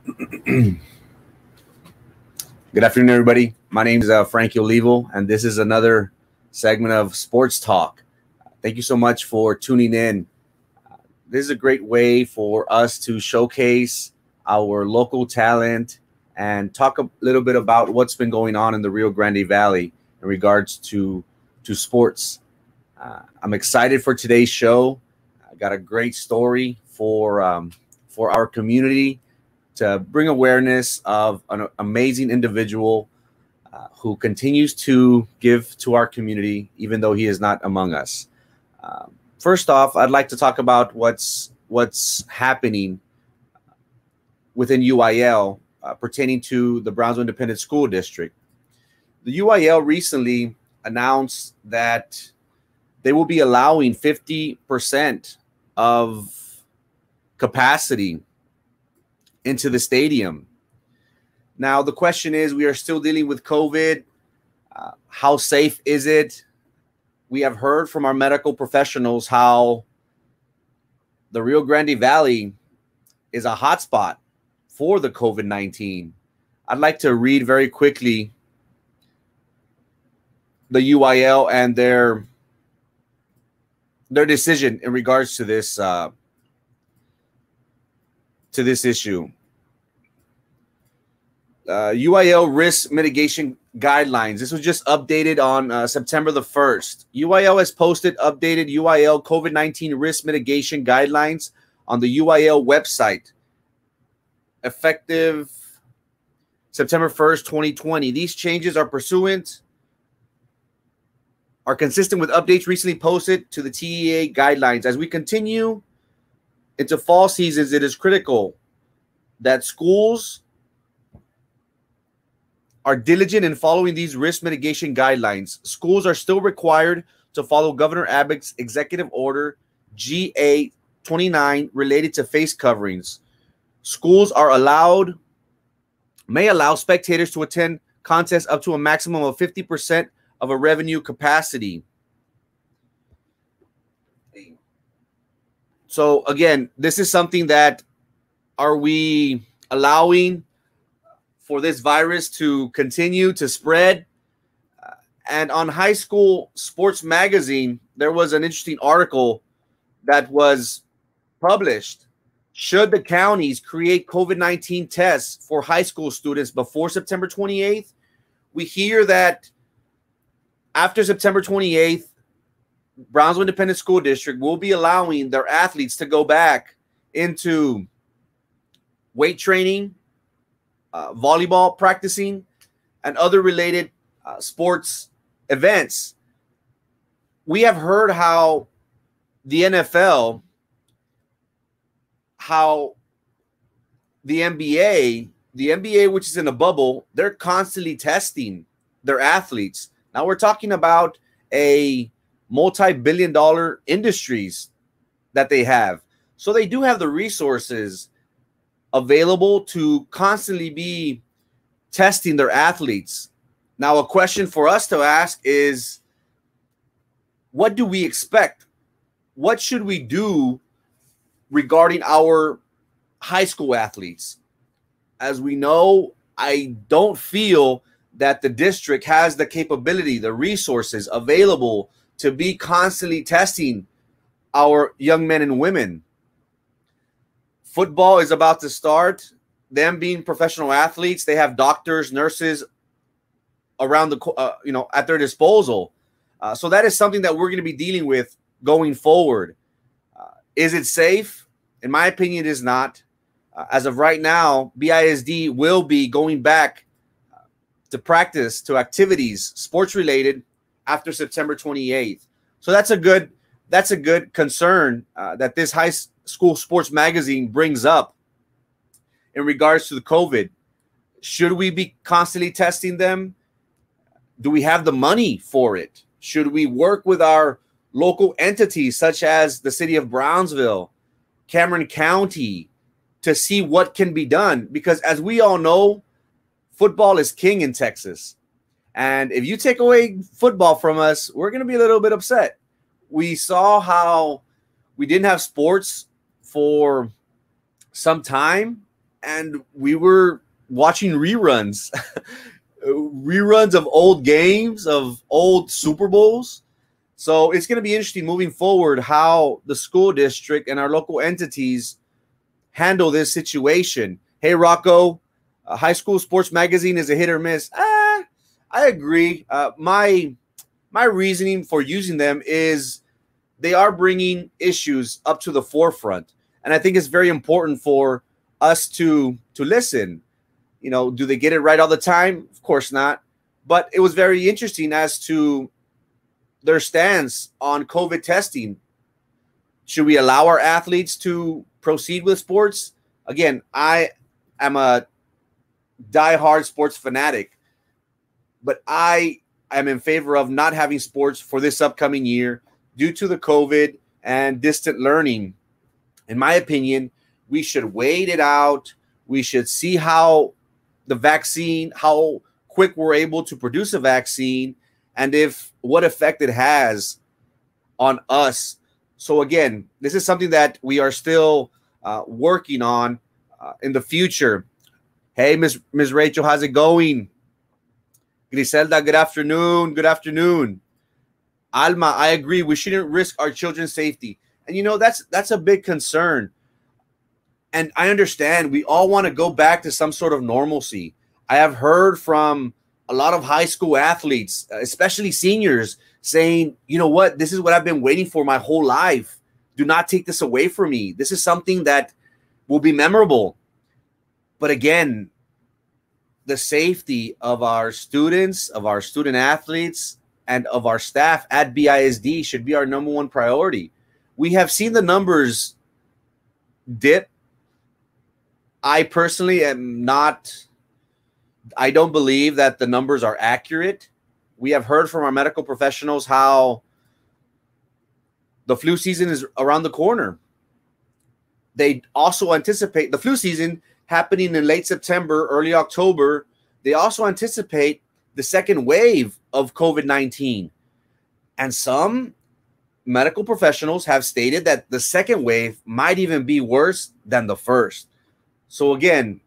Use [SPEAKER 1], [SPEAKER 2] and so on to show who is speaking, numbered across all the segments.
[SPEAKER 1] Good afternoon, everybody. My name is Frankie Olivo, and this is another segment of Sports Talk. Thank you so much for tuning in. This is a great way for us to showcase our local talent and talk a little bit about what's been going on in the Rio Grande Valley in regards to sports. I'm excited for today's show. I got a great story for our community to bring awareness of an amazing individual who continues to give to our community, even though he is not among us. First off, I'd like to talk about what's happening within UIL pertaining to the Brownsville Independent School District. The UIL recently announced that they will be allowing 50% of capacity into the stadium. Now, the question is, we are still dealing with COVID. How safe is it? We have heard from our medical professionals how the Rio Grande Valley is a hotspot for the COVID-19. I'd like to read very quickly the UIL and their decision in regards to this issue. UIL risk mitigation guidelines. This was just updated on September the 1st. UIL has posted updated UIL COVID-19 risk mitigation guidelines on the UIL website effective September 1st, 2020. These changes are consistent with updates recently posted to the TEA guidelines. As we continue into fall seasons, it is critical that schools are diligent in following these risk mitigation guidelines. Schools are still required to follow Governor Abbott's Executive Order GA 29 related to face coverings. Schools may allow spectators to attend contests up to a maximum of 50% of a revenue capacity. So again, this is something that, are we allowing for this virus to continue to spread? And on High School Sports Magazine, there was an interesting article that was published. Should the counties create COVID-19 tests for high school students before September 28th? We hear that after September 28th, Brownsville Independent School District will be allowing their athletes to go back into weight training, volleyball practicing, and other related sports events. We have heard how the NFL, how the NBA, which is in a bubble, they're constantly testing their athletes. Now we're talking about a multi-billion-dollar industries that they have. So they do have the resources available to constantly be testing their athletes. Now, a question for us to ask is, what do we expect? What should we do regarding our high school athletes? As we know, I don't feel that the district has the capability, the resources available to be constantly testing our young men and women. Football is about to start. Them being professional athletes, they have doctors, nurses around the at their disposal. So that is something that we're going to be dealing with going forward. Is it safe? In my opinion, it is not. As of right now, BISD will be going back to practice, to activities, sports related, after September 28th. So that's a good concern that this High School Sports Magazine brings up in regards to the COVID. Should we be constantly testing them? Do we have the money for it? Should we work with our local entities such as the city of Brownsville, Cameron County, to see what can be done? Because as we all know, football is king in Texas. And if you take away football from us, we're going to be a little bit upset. We saw how we didn't have sports for some time. and we were watching reruns, reruns of old games, of old Super Bowls. So it's going to be interesting moving forward how the school district and our local entities handle this situation. Hey, Rocco, high school sports magazine is a hit or miss. I agree. My reasoning for using them is they are bringing issues up to the forefront. And I think it's very important for us to listen. You know, do they get it right all the time? Of course not. But it was very interesting as to their stance on COVID testing. Should we allow our athletes to proceed with sports? Again, I am a diehard sports fanatic, but I am in favor of not having sports for this upcoming year due to the COVID and distant learning. In my opinion, we should wait it out. We should see how the vaccine, how quick we're able to produce a vaccine, and what effect it has on us. So again, this is something that we are still working on in the future. Hey, Miss Rachel, how's it going? Griselda, good afternoon. Good afternoon. Alma, I agree. We shouldn't risk our children's safety. And, you know, that's a big concern. And I understand we all want to go back to some sort of normalcy. I have heard from a lot of high school athletes, especially seniors, saying, you know what, this is what I've been waiting for my whole life. Do not take this away from me. This is something that will be memorable. But again, the safety of our students, of our student athletes, and of our staff at BISD should be our number one priority. We have seen the numbers dip. I personally am not, I don't believe that the numbers are accurate. We have heard from our medical professionals how the flu season is around the corner. They also anticipate the flu season happening in late September, early October. They also anticipate the second wave of COVID-19. And some medical professionals have stated that the second wave might even be worse than the first. So again,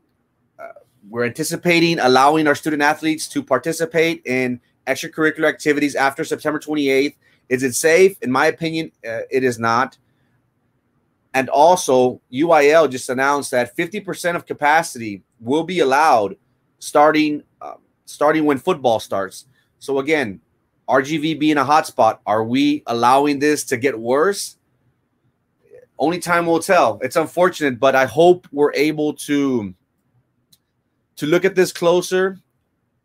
[SPEAKER 1] we're anticipating allowing our student athletes to participate in extracurricular activities after September 28th. Is it safe? In my opinion, it is not. And also, UIL just announced that 50% of capacity will be allowed starting when football starts. So again, RGV being a hotspot, are we allowing this to get worse? Only time will tell. It's unfortunate, but I hope we're able to look at this closer.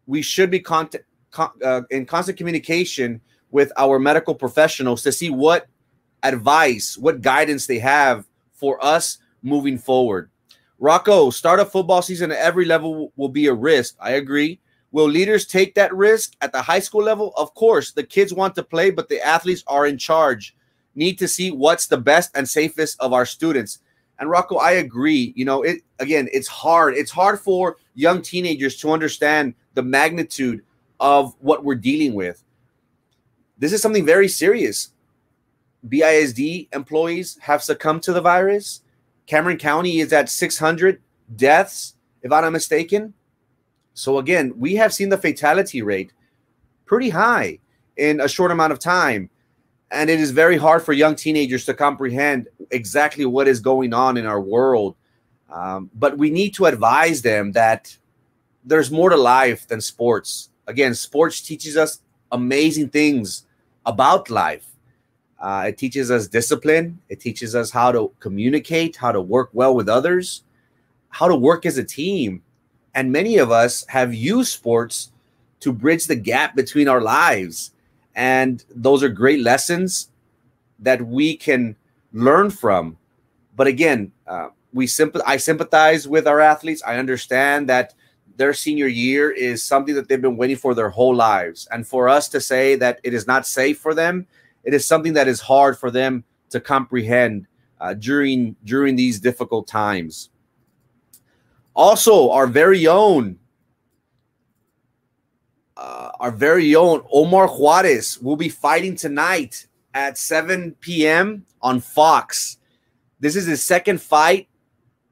[SPEAKER 1] We should be in constant communication with our medical professionals to see what advice, what guidance they have for us moving forward. Rocco, start a football season at every level will be a risk. I agree. Will leaders take that risk at the high school level? Of course, the kids want to play, but the athletes are in charge. Need to see what's the best and safest of our students. And Rocco, I agree. You know, it's hard. It's hard for young teenagers to understand the magnitude of what we're dealing with. This is something very serious. BISD employees have succumbed to the virus. Cameron County is at 600 deaths, if I'm not mistaken. So again, we have seen the fatality rate pretty high in a short amount of time. And it is very hard for young teenagers to comprehend exactly what is going on in our world. But we need to advise them that there's more to life than sports. Again, sports teaches us amazing things about life. It teaches us discipline. It teaches us how to communicate, how to work well with others, how to work as a team. And many of us have used sports to bridge the gap between our lives. And those are great lessons that we can learn from. But again, I sympathize with our athletes. I understand that their senior year is something that they've been waiting for their whole lives. And for us to say that it is not safe for them, it is something that is hard for them to comprehend during these difficult times. Also, our very own Omar Juarez will be fighting tonight at 7 p.m. on Fox. This is his second fight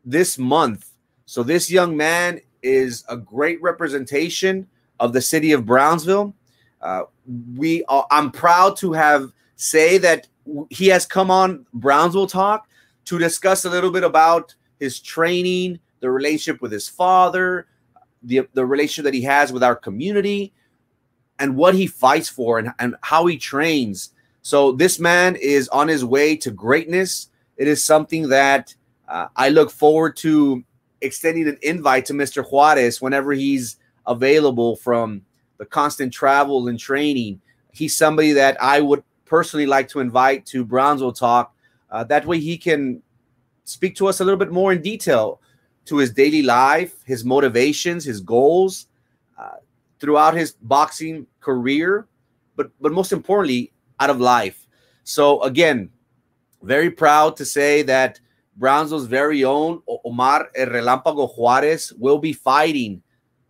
[SPEAKER 1] this month. So this young man is a great representation of the city of Brownsville. I'm proud to say that he has come on Brownsville Talk to discuss a little bit about his training, the relationship with his father, the relationship that he has with our community, and what he fights for and how he trains. So this man is on his way to greatness. It is something that I look forward to extending an invite to Mr. Juarez whenever he's available from the constant travel and training. He's somebody that I would personally like to invite to Brownsville Talk. That way he can speak to us a little bit more in detail to his daily life, his motivations, his goals throughout his boxing career, but most importantly, out of life. So again, very proud to say that Brownsville's very own Omar El Relámpago Juarez will be fighting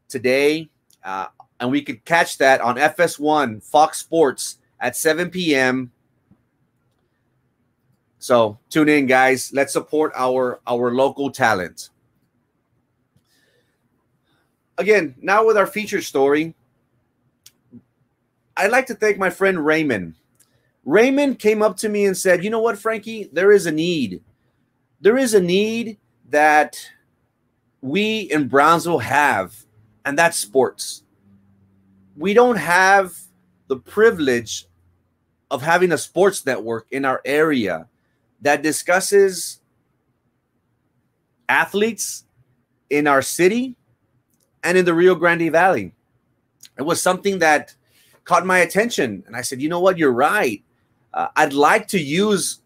[SPEAKER 1] today. And we could catch that on FS1, Fox Sports at 7 p.m. So tune in, guys. Let's support our local talent. Again, now with our featured story, I'd like to thank my friend Raymond. Raymond came up to me and said, you know what, Frankie, there is a need. There is a need that we in Brownsville have, and that's sports. We don't have the privilege of having a sports network in our area that discusses athletes in our city and in the Rio Grande Valley. It was something that caught my attention. And I said, you know what, you're right. I'd like to use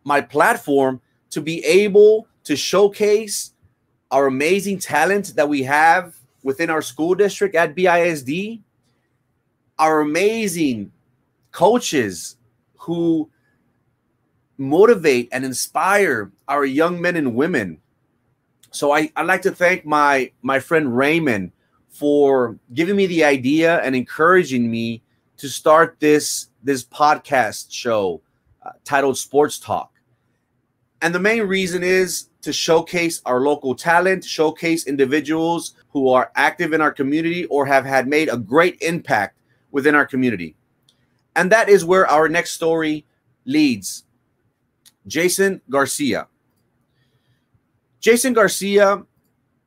[SPEAKER 1] my platform to be able to showcase our amazing talent that we have within our school district at BISD, our amazing coaches who motivate and inspire our young men and women. So I'd like to thank my friend Raymond for giving me the idea and encouraging me to start this podcast show titled Sports Talk. And the main reason is to showcase our local talent, showcase individuals who are active in our community or have had made a great impact within our community. And that is where our next story leads. Jason Garcia. Jason Garcia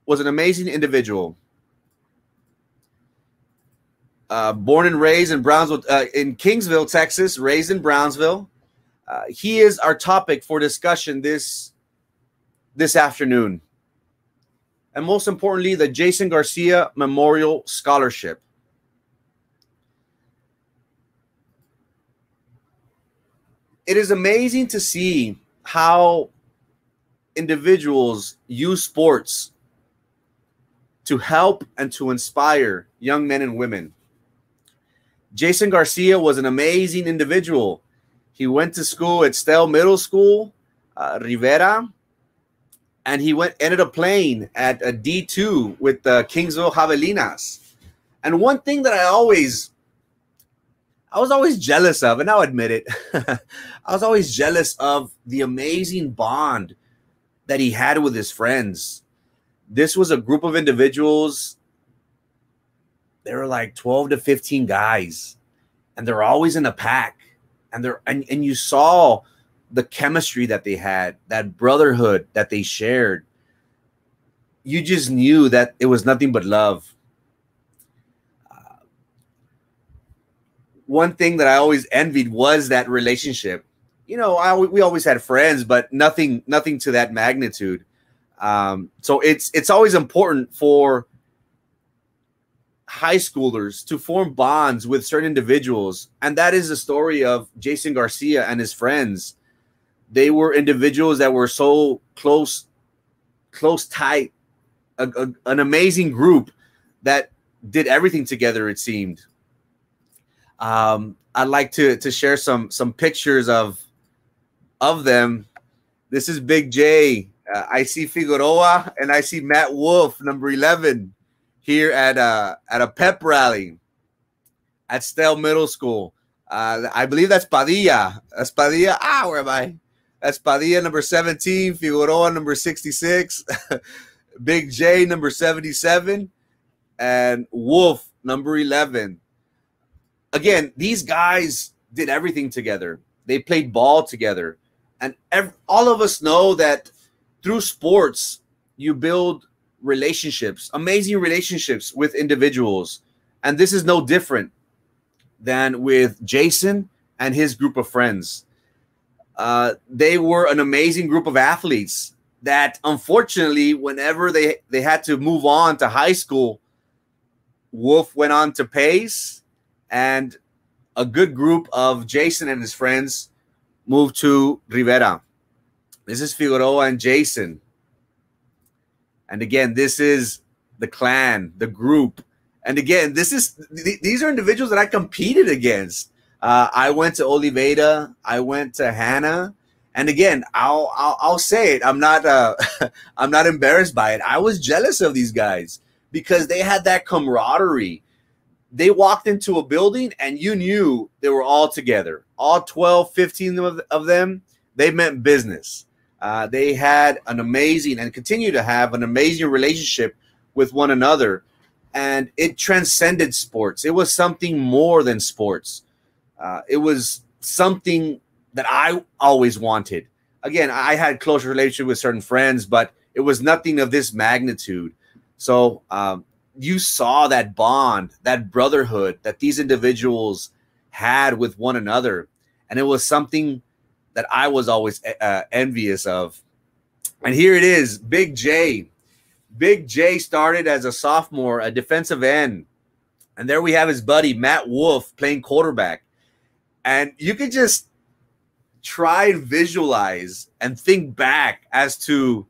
[SPEAKER 1] was an amazing individual. Born and raised in Brownsville, in Kingsville, Texas, raised in Brownsville. He is our topic for discussion this afternoon. And most importantly, the Jason Garcia Memorial Scholarship. It is amazing to see how individuals use sports to help and to inspire young men and women. Jason Garcia was an amazing individual. He went to school at Stell Middle School, Rivera, and he ended up playing at a D2 with the Kingsville Javelinas. And one thing that I was always jealous of, and I'll admit it, I was always jealous of the amazing bond that he had with his friends. This was a group of individuals. There were like 12 to 15 guys, and they're always in a pack. And you saw the chemistry that they had, that brotherhood that they shared. You just knew that it was nothing but love. One thing that I always envied was that relationship. You know, we always had friends, but nothing to that magnitude. So it's always important for high schoolers to form bonds with certain individuals. And that is the story of Jason Garcia and his friends. They were individuals that were so close, tight, an amazing group that did everything together, it seemed. I'd like to share some pictures of them. This is Big J. I see Figueroa and I see Matt Wolf, number 11, here at a pep rally at Stell Middle School. I believe that's Padilla. That's Padilla. Where am I? That's Padilla, number 17. Figueroa, number 66. Big J, number 77, and Wolf, number 11. Again, these guys did everything together. They played ball together. And all of us know that through sports, you build relationships, amazing relationships with individuals. And this is no different than with Jason and his group of friends. They were an amazing group of athletes that, unfortunately, whenever they had to move on to high school, Wolf went on to Pace, and a good group of Jason and his friends moved to Rivera. This is Figueroa and Jason. And again, this is the clan, the group. And again, these are individuals that I competed against. I went to Oliveira. I went to Hannah. And again, I'll say it. I'm not I'm not embarrassed by it. I was jealous of these guys because they had that camaraderie. They walked into a building and you knew they were all together. All 12, 15 of them, they meant business. They had an amazing and continue to have an amazing relationship with one another. And it transcended sports. It was something more than sports. It was something that I always wanted. Again, I had close relationship with certain friends, but it was nothing of this magnitude. So you saw that bond, that brotherhood that these individuals had with one another. And it was something that I was always envious of. And here it is, Big J. Big J started as a sophomore, a defensive end. And there we have his buddy, Matt Wolf, playing quarterback. And you could just try and visualize and think back as to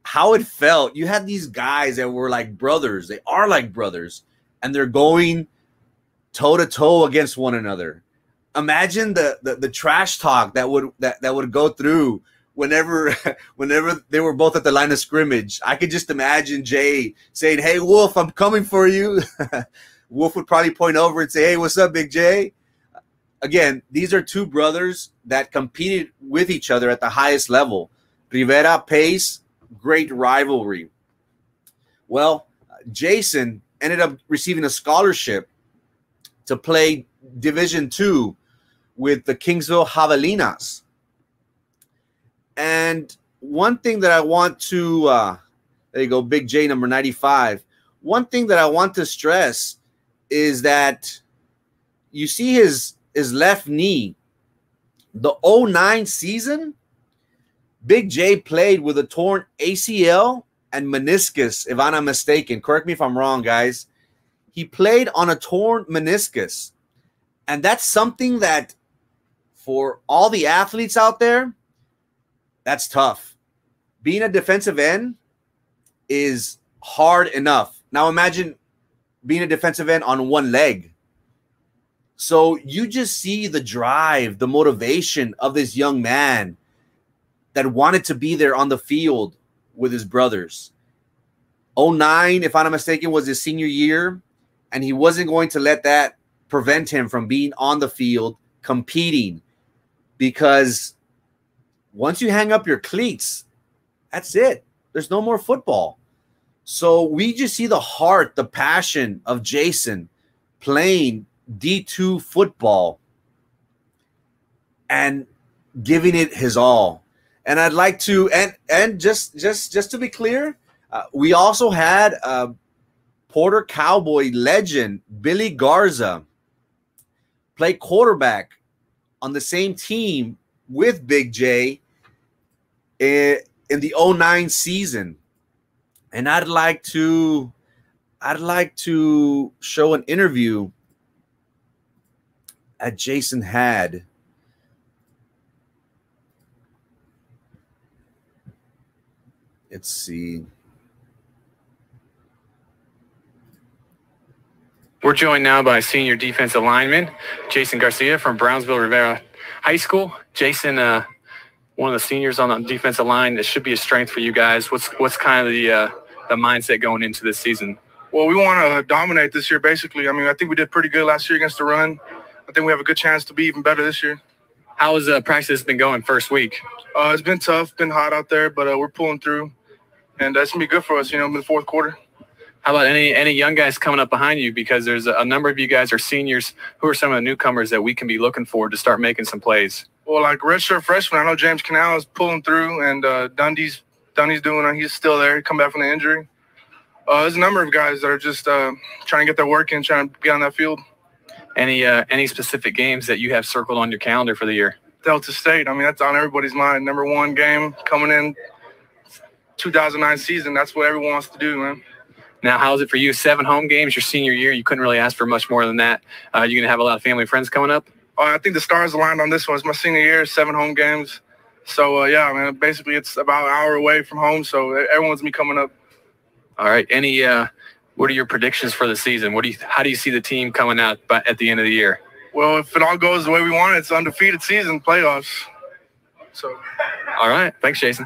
[SPEAKER 1] how it felt. You had these guys that were like brothers. They are like brothers. And they're going toe-to-toe against one another. Imagine the trash talk that would go through whenever they were both at the line of scrimmage. I could just imagine Jay saying, "Hey, Wolf, I'm coming for you." Wolf would probably point over and say, "Hey, what's up, Big J?" Again, these are two brothers that competed with each other at the highest level. Rivera, Pace, great rivalry. Well, Jason ended up receiving a scholarship to play Division II with the Kingsville Javelinas. And one thing that I want to, there you go, Big J, number 95. One thing that I want to stress is that you see his left knee. The 09 season, Big J played with a torn ACL and meniscus, if I'm not mistaken. Correct me if I'm wrong, guys. He played on a torn meniscus. And that's something that for all the athletes out there, that's tough. Being a defensive end is hard enough. Now imagine being a defensive end on one leg. So you just see the drive, the motivation of this young man that wanted to be there on the field with his brothers. 09, if I'm not mistaken, was his senior year, and he wasn't going to let that prevent him from being on the field competing, because once you hang up your cleats, that's it. There's no more football. So we just see the heart, the passion of Jason playing D2 football and giving it his all. And I'd like to, and just to be clear, we also had Porter Cowboy legend Billy Garza play quarterback on the same team with Big J in the 09 season. And I'd like to show an interview that Jason had. Let's see.
[SPEAKER 2] We're joined now by senior defensive lineman Jason Garcia from Brownsville Rivera High School. Jason, one of the seniors on the defensive line. That should be a strength for you guys. What's kind of the mindset going into this season?
[SPEAKER 3] Well, we want to dominate this year, basically. I mean, I think we did pretty good last year against the run. I think we have a good chance to be even better this year.
[SPEAKER 2] How has practice been going first week?
[SPEAKER 3] It's been tough, been hot out there, but we're pulling through. and that's gonna be good for us, in the fourth quarter.
[SPEAKER 2] How about any young guys coming up behind you? Because there's a number of you guys are seniors. Who are some of the newcomers that we can be looking for to start making some plays?
[SPEAKER 3] Well, like redshirt freshman, I know James Canal is pulling through, and Dundee's doing it. He's still there. He come back from the injury. There's a number of guys that are just trying to get their work in, trying to get on that field.
[SPEAKER 2] Any specific games that you have circled on your calendar for the year?
[SPEAKER 3] Delta State. I mean, that's on everybody's mind. Number one game coming in 2009 season. That's what everyone wants to do, man.
[SPEAKER 2] Now, how is it for you? 7 home games your senior year. You couldn't really ask for much more than that. You're going to have a lot of family and friends coming up?
[SPEAKER 3] I think the stars aligned on this one. It's my senior year, 7 home games. So, yeah, man, basically it's about an hour away from home, so everyone's going to be coming up.
[SPEAKER 2] All right. What are your predictions for the season? How do you see the team coming out at the end of the year?
[SPEAKER 3] Well, if it all goes the way we want, it's undefeated season, playoffs. So,
[SPEAKER 2] all right. Thanks, Jason.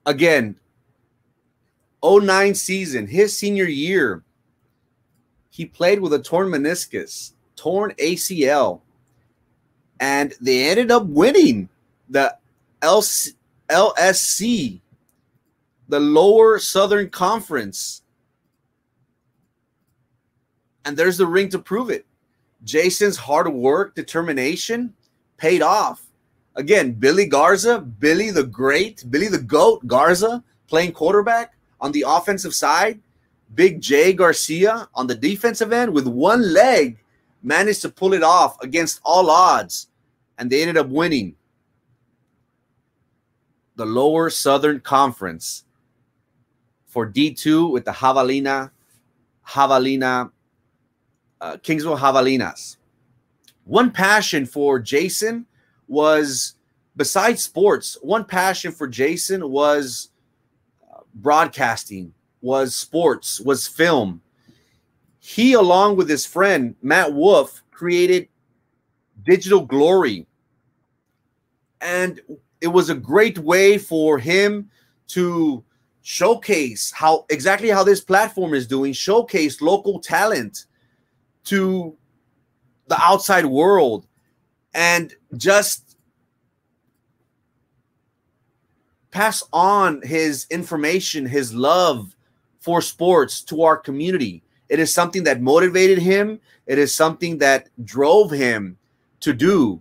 [SPEAKER 1] Again, 09 season, his senior year, he played with a torn meniscus, torn ACL, and they ended up winning the LSC, the Lower Southern Conference. And there's the ring to prove it. Jason's hard work, determination paid off. Again, Billy Garza, Billy the Great, Billy the Goat Garza playing quarterback on the offensive side. Big J Garcia on the defensive end with one leg managed to pull it off against all odds. And they ended up winning the Lower Southern Conference for D2 with the Kingsville Javelinas. One passion for Jason was, besides sports, one passion for Jason was broadcasting, was sports, was film. He, along with his friend Matt Wolf, created Digital Glory. And it was a great way for him to showcase exactly how this platform is doing, showcase local talent to the outside world, and just pass on his information, his love for sports to our community. It is something that motivated him. It is something that drove him to do.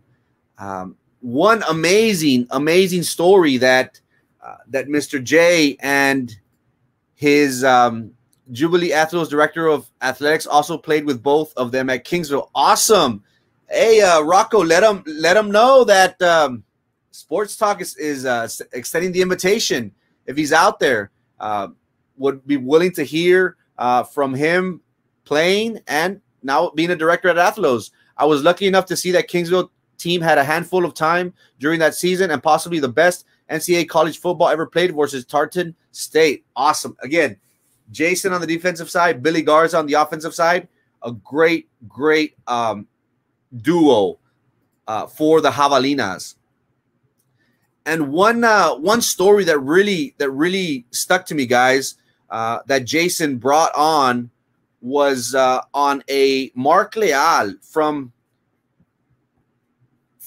[SPEAKER 1] One amazing story that Mr. J and his Jubilee Athletes director of athletics also played with both of them at Kingsville. Awesome. Hey, Rocco, let him know that Sports Talk is extending the invitation. If he's out there, would be willing to hear from him playing and now being a director at Athletes. I was lucky enough to see that Kingsville team had a handful of time during that season and possibly the best NCAA college football ever played versus Tarleton State. Awesome. Again, Jason on the defensive side, Billy Garza on the offensive side, a great duo for the Javelinas. And one story that really stuck to me, guys, that Jason brought on was on a Mark Leal from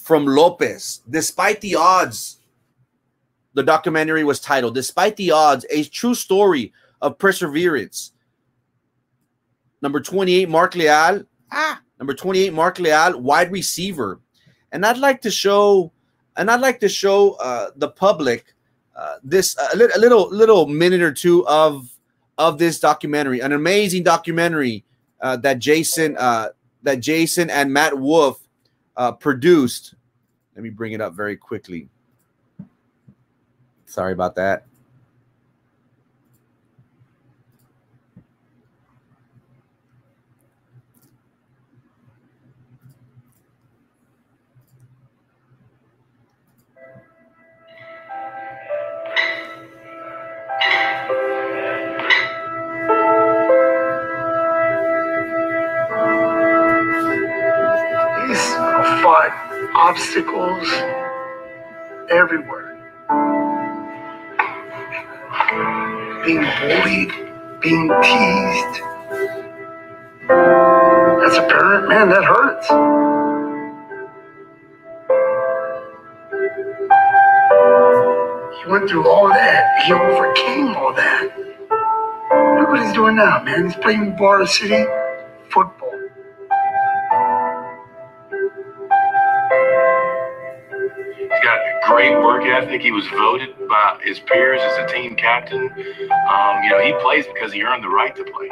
[SPEAKER 1] Lopez. Despite the odds, the documentary was titled, Despite the Odds, a true story of perseverance. Number 28, Mark Leal. Number 28, Mark Leal, wide receiver. And I'd like to show the public this a little minute or two of this documentary, an amazing documentary that Jason and Matt Wolf produced. Let me bring it up very quickly. Sorry about that.
[SPEAKER 4] Fought obstacles everywhere. Being bullied, being teased. As a parent, man, that hurts. He went through all that. He overcame all that. Look what he's doing now, man. He's playing varsity football.
[SPEAKER 5] He's got a great work ethic. He was voted by his peers as a team captain. He plays because he earned the right to play,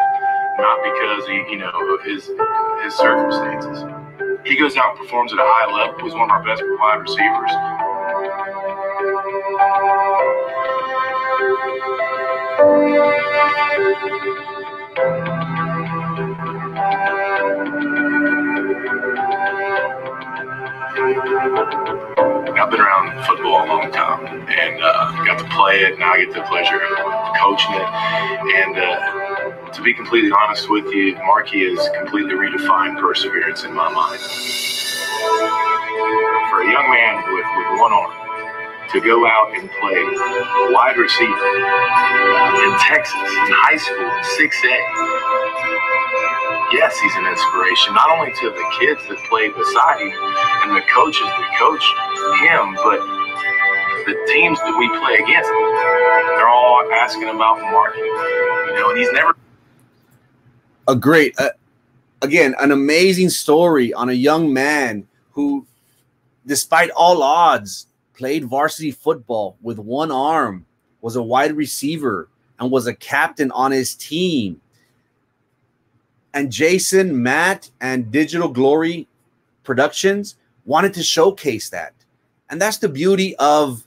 [SPEAKER 5] not because of his circumstances. He goes out and performs at a high level. He's one of our best wide receivers. I've been around football a long time and got to play it. Now I get the pleasure of coaching it. And to be completely honest with you, Marky has completely redefined perseverance in my mind. For a young man with one arm to go out and play wide receiver in Texas, in high school, in 6A. Yes, he's an inspiration, not only to the kids that play beside him and the coaches that coach him, but the teams that we play against. They're all asking about Marky, and he's never.
[SPEAKER 1] A great, again, an amazing story on a young man who, despite all odds, played varsity football with one arm, was a wide receiver, and was a captain on his team. And Jason, Matt, and Digital Glory Productions wanted to showcase that. And that's the beauty of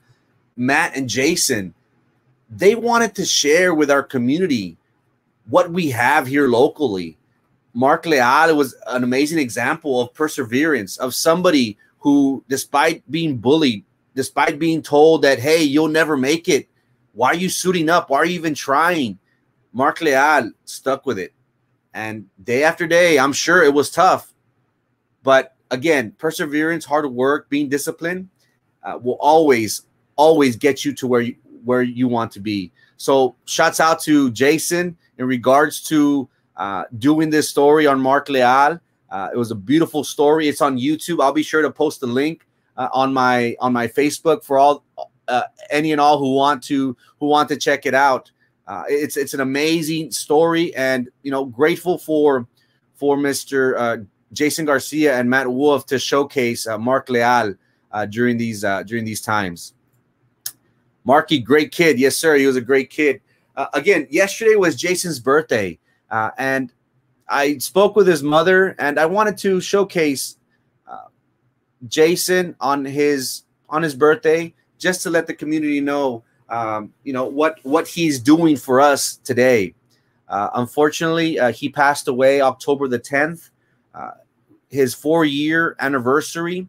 [SPEAKER 1] Matt and Jason. They wanted to share with our community what we have here locally. Mark Leal was an amazing example of perseverance, of somebody who, despite being bullied, despite being told that, hey, you'll never make it, why are you suiting up? Why are you even trying? Mark Leal stuck with it. And day after day, I'm sure it was tough. But again, perseverance, hard work, being disciplined will always get you to where you want to be. So shouts out to Jason in regards to doing this story on Mark Leal. It was a beautiful story. It's on YouTube. I'll be sure to post the link on my Facebook for all any and all who want to check it out. It's an amazing story, and grateful for Mr. Jason Garcia and Matt Wolf to showcase Mark Leal during these times. Marky, great kid. Yes, sir. He was a great kid. Again, yesterday was Jason's birthday, and I spoke with his mother, and I wanted to showcase Jason on his birthday, just to let the community know, what he's doing for us today. Unfortunately, he passed away October the 10th. His 4-year anniversary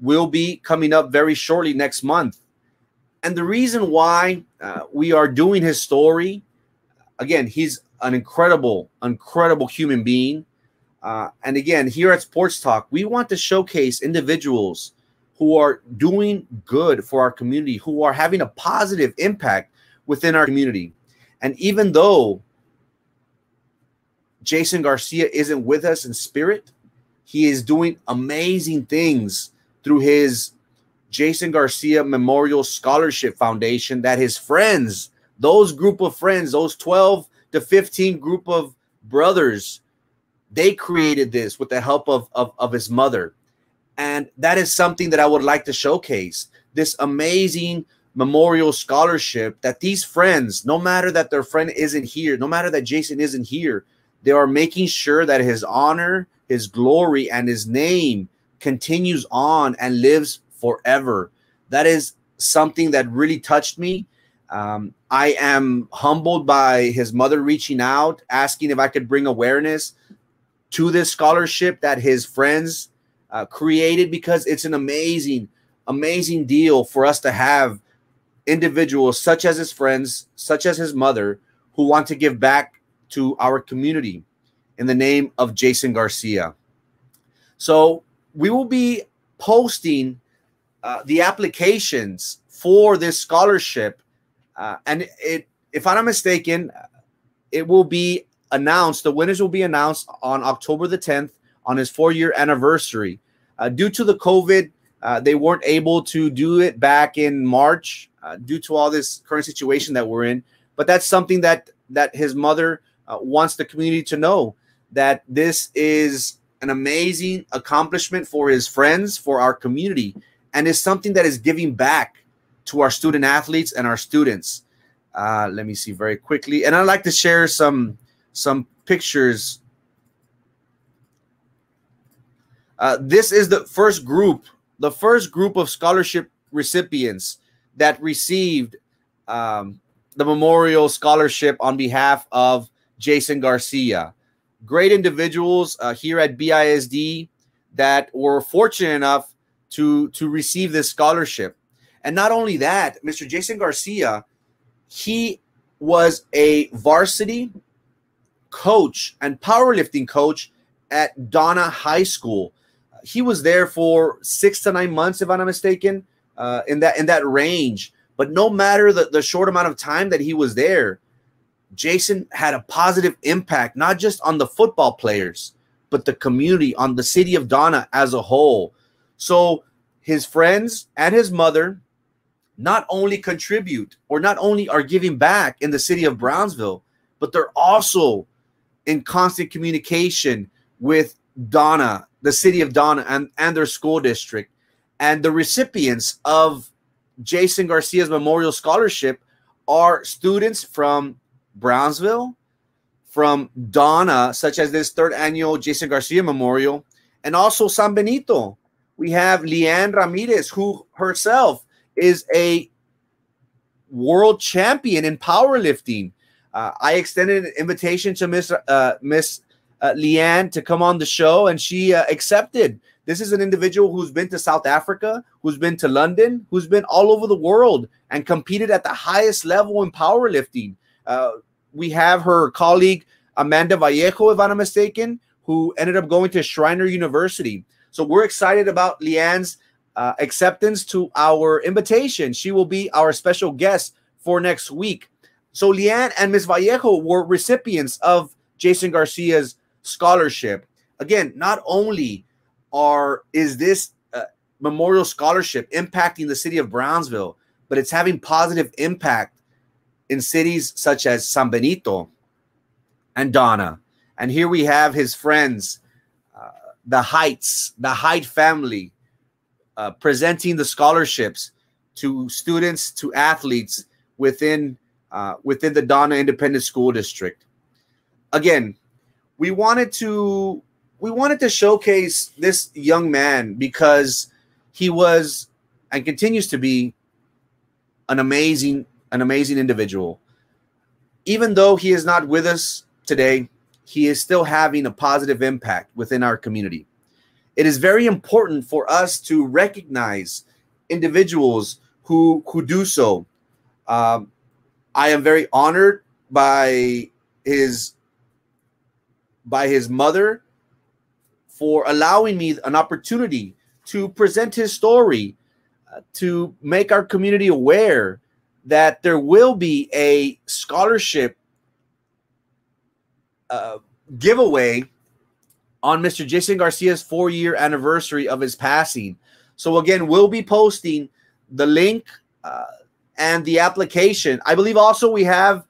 [SPEAKER 1] will be coming up very shortly next month. And the reason why we are doing his story, again, he's an incredible human being. And again, here at Sports Talk, we want to showcase individuals who are doing good for our community, who are having a positive impact within our community. And even though Jason Garcia isn't with us in spirit, he is doing amazing things through his Jason Garcia Memorial Scholarship Foundation that his friends, those group of friends, those 12 to 15 group of brothers, they created this with the help of his mother. And that is something that I would like to showcase, this amazing memorial scholarship that these friends, no matter that their friend isn't here, no matter that Jason isn't here, they are making sure that his honor, his glory, and his name continues on and lives forever. That is something that really touched me. I am humbled by his mother reaching out, asking if I could bring awareness to this scholarship that his friends created, because it's an amazing deal for us to have individuals such as his friends, such as his mother, who want to give back to our community in the name of Jason Garcia. So we will be posting the applications for this scholarship, and if I'm not mistaken, it will be announced. The winners will be announced on October the 10th on his 4-year anniversary. Due to the COVID They weren't able to do it back in March due to all this current situation that we're in. But that's something that his mother wants the community to know, that this is an amazing accomplishment for his friends, for our community, and is something that is giving back to our student athletes and our students. Let me see very quickly. And I'd like to share some pictures. This is the first group of scholarship recipients that received the memorial scholarship on behalf of Jason Garcia. Great individuals here at BISD that were fortunate enough to receive this scholarship. And not only that, Mr. Jason Garcia, he was a varsity coach and powerlifting coach at Donna High School. He was there for 6 to 9 months, if I'm not mistaken, in that range. But no matter the short amount of time that he was there, Jason had a positive impact, not just on the football players, but the community, on the city of Donna as a whole. So his friends and his mother not only contribute or not only are giving back in the city of Brownsville, but they're also in constant communication with Donna, the city of Donna, and their school district. And the recipients of Jason Garcia's Memorial Scholarship are students from Brownsville, from Donna, such as this 3rd annual Jason Garcia Memorial, and also San Benito. We have Leanne Ramirez, who herself is a world champion in powerlifting. I extended an invitation to Miss Leanne to come on the show, and she accepted. This is an individual who's been to South Africa, who's been to London, who's been all over the world and competed at the highest level in powerlifting. We have her colleague, Amanda Vallejo, if I'm not mistaken, who ended up going to Schreiner University. So we're excited about Leanne's acceptance to our invitation. She will be our special guest for next week. So Leanne and Ms. Vallejo were recipients of Jason Garcia's scholarship. Again, not only is this memorial scholarship impacting the city of Brownsville, but it's having positive impact in cities such as San Benito and Donna. And here we have his friends, the Height family, presenting the scholarships to students, to athletes within the Donna Independent School District. Again, we wanted to showcase this young man because he was and continues to be an amazing individual. Even though he is not with us today, he is still having a positive impact within our community. It is very important for us to recognize individuals who do so. I am very honored by his mother for allowing me an opportunity to present his story, to make our community aware that there will be a scholarship giveaway on Mr. Jason Garcia's 4-year anniversary of his passing. So again, we'll be posting the link and the application. I believe also we have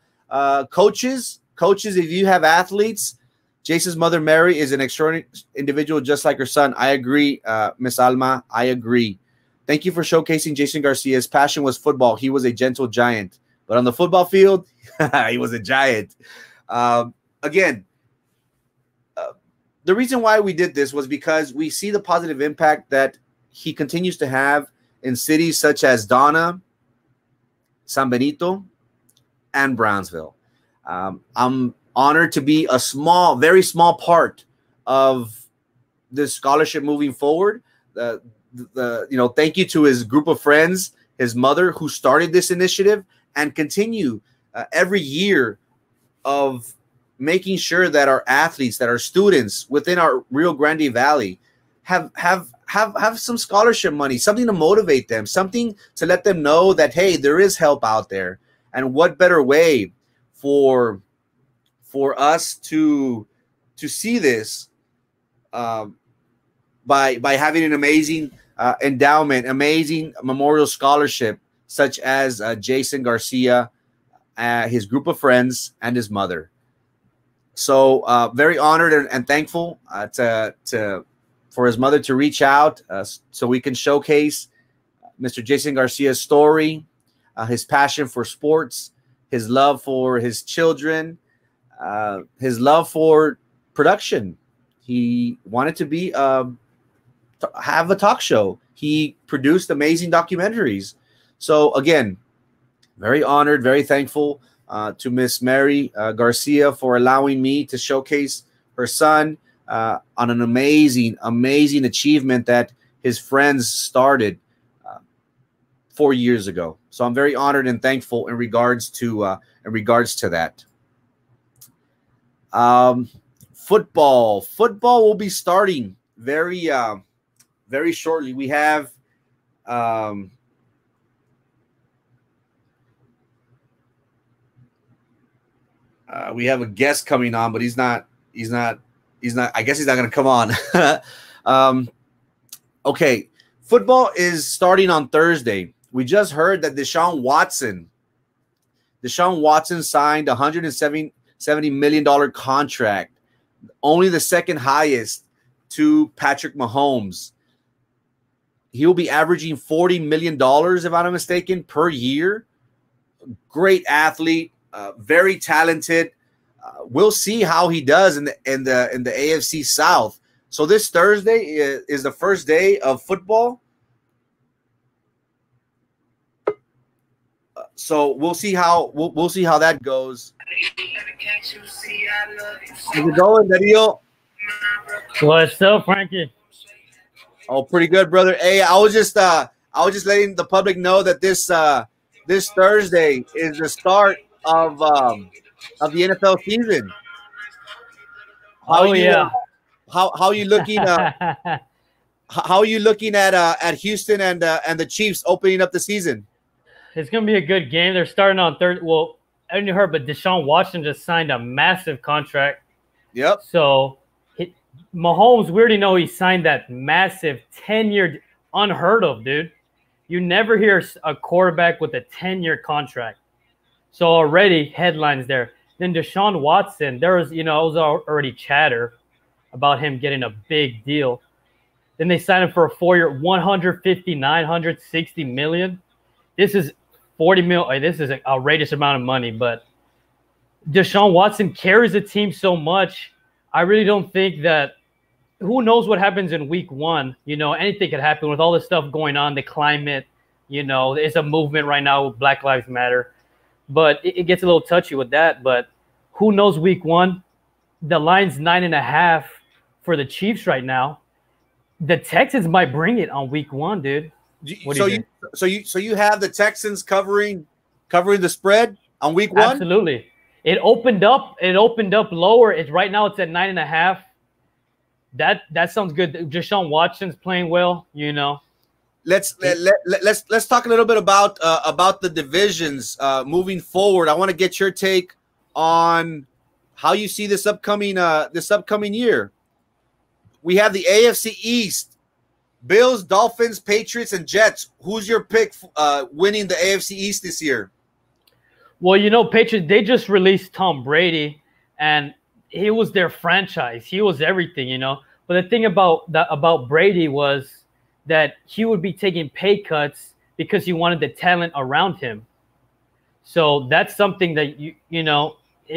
[SPEAKER 1] coaches. Coaches, if you have athletes, Jason's mother, Mary, is an extraordinary individual just like her son. I agree, Miss Alma. I agree. Thank you for showcasing Jason Garcia's passion was football. He was a gentle giant. But on the football field, he was a giant. Again, the reason why we did this was because we see the positive impact that he continues to have in cities such as Donna, San Benito, and Brownsville. I'm honored to be a very small part of this scholarship moving forward. Thank you to his group of friends, his mother, who started this initiative and continue every year of making sure that our athletes, that our students within our Rio Grande Valley have some scholarship money, something to motivate them, something to let them know that, hey, there is help out there. And what better way for us to see this by having an amazing endowment, amazing memorial scholarship, such as Jason Garcia, his group of friends, and his mother. So very honored and thankful for his mother to reach out so we can showcase Mr. Jason Garcia's story, his passion for sports, his love for his children, his love for production. He wanted to have a talk show. He produced amazing documentaries. So again, very honored, very thankful to Miss Mary Garcia for allowing me to showcase her son on an amazing achievement that his friends started 4 years ago. So I'm very honored and thankful in regards to that. Football will be starting very shortly. We have a guest coming on, but he's not. I guess he's not going to come on. Okay, football is starting on Thursday. We just heard that Deshaun Watson signed a $170 million contract, only the second highest to Patrick Mahomes. He will be averaging $40 million, if I'm not mistaken, per year. Great athlete, very talented. We'll see how he does in the AFC South. So this Thursday is the first day of football. So we'll see how that goes. How's it going, Darío?
[SPEAKER 6] What's up, Frankie?
[SPEAKER 1] Oh, pretty good, brother. Hey, I was just letting the public know that this Thursday is the start of the NFL season. How are you looking? How are you looking at Houston and the Chiefs opening up the season?
[SPEAKER 6] It's gonna be a good game. They're starting on third. Well, I didn't hear, but Deshaun Watson just signed a massive contract.
[SPEAKER 1] Yep.
[SPEAKER 6] So Mahomes, we already know he signed that massive 10-year, unheard of, dude. You never hear a quarterback with a 10-year contract. So already headlines there. Then Deshaun Watson, there was, it was already chatter about him getting a big deal. Then they signed him for a 4-year, $160 million. This is $40 million. This is an outrageous amount of money, but Deshaun Watson carries the team so much. I really don't think that. Who knows what happens in week 1? Anything could happen with all this stuff going on, the climate. It's a movement right now with Black Lives Matter. But it gets a little touchy with that. But who knows week 1? The line's 9.5 for the Chiefs right now. The Texans might bring it on week 1, dude.
[SPEAKER 1] So you have the Texans covering the spread on week 1?
[SPEAKER 6] Absolutely. It opened up lower. Right now it's at 9.5. That sounds good. Deshaun Watson's playing well,
[SPEAKER 1] Let's talk a little bit about the divisions moving forward. I want to get your take on how you see this upcoming year. We have the AFC East: Bills, Dolphins, Patriots, and Jets. Who's your pick winning the AFC East this year?
[SPEAKER 6] Well, Patriots, they just released Tom Brady, and he was their franchise. He was everything, But the thing about Brady was that he would be taking pay cuts because he wanted the talent around him. So that's something that they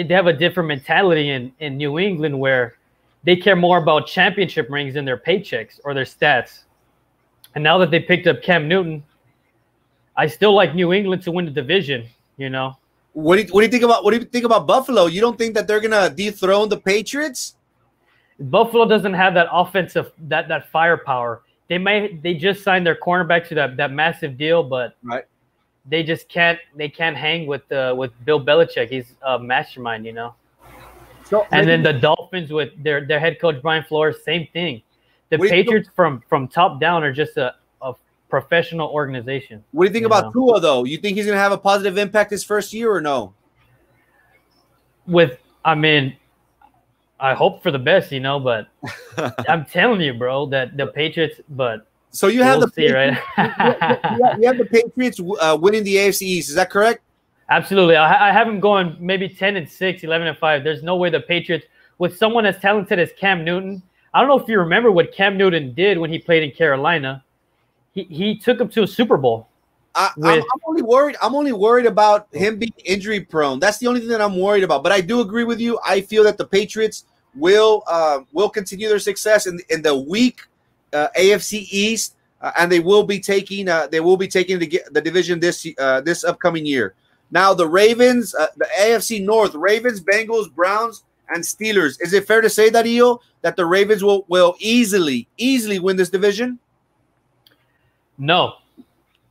[SPEAKER 6] have a different mentality in New England, where they care more about championship rings than their paychecks or their stats. And now that they picked up Cam Newton, I still like New England to win the division.
[SPEAKER 1] What do you think about Buffalo? You don't think that they're gonna dethrone the Patriots?
[SPEAKER 6] Buffalo doesn't have that offensive that firepower. They just signed their cornerback to that massive deal, but
[SPEAKER 1] right.
[SPEAKER 6] They just can't hang with Bill Belichick. He's a mastermind, So, and then the Dolphins with their head coach Brian Flores, same thing. The Patriots from top down are just a professional organization.
[SPEAKER 1] What do you think about Tua, though? You think he's going to have a positive impact his first year or no?
[SPEAKER 6] I hope for the best, but I'm telling you, bro, that the Patriots, but
[SPEAKER 1] So you have
[SPEAKER 6] We'll
[SPEAKER 1] the
[SPEAKER 6] see, right?
[SPEAKER 1] you have the Patriots winning the AFC East. Is that correct?
[SPEAKER 6] Absolutely. I have them going maybe 10-6, 11-5. There's no way the Patriots, with someone as talented as Cam Newton. I don't know if you remember what Cam Newton did when he played in Carolina. He took him to a Super Bowl.
[SPEAKER 1] I'm only worried. I'm only worried about him being injury prone. That's the only thing that I'm worried about. But I do agree with you. I feel that the Patriots will continue their success in the weak AFC East, and they will be taking the division this upcoming year. Now the Ravens, the AFC North, Ravens, Bengals, Browns, and Steelers. Is it fair to say, Darío, that the Ravens will easily win this division?
[SPEAKER 6] No.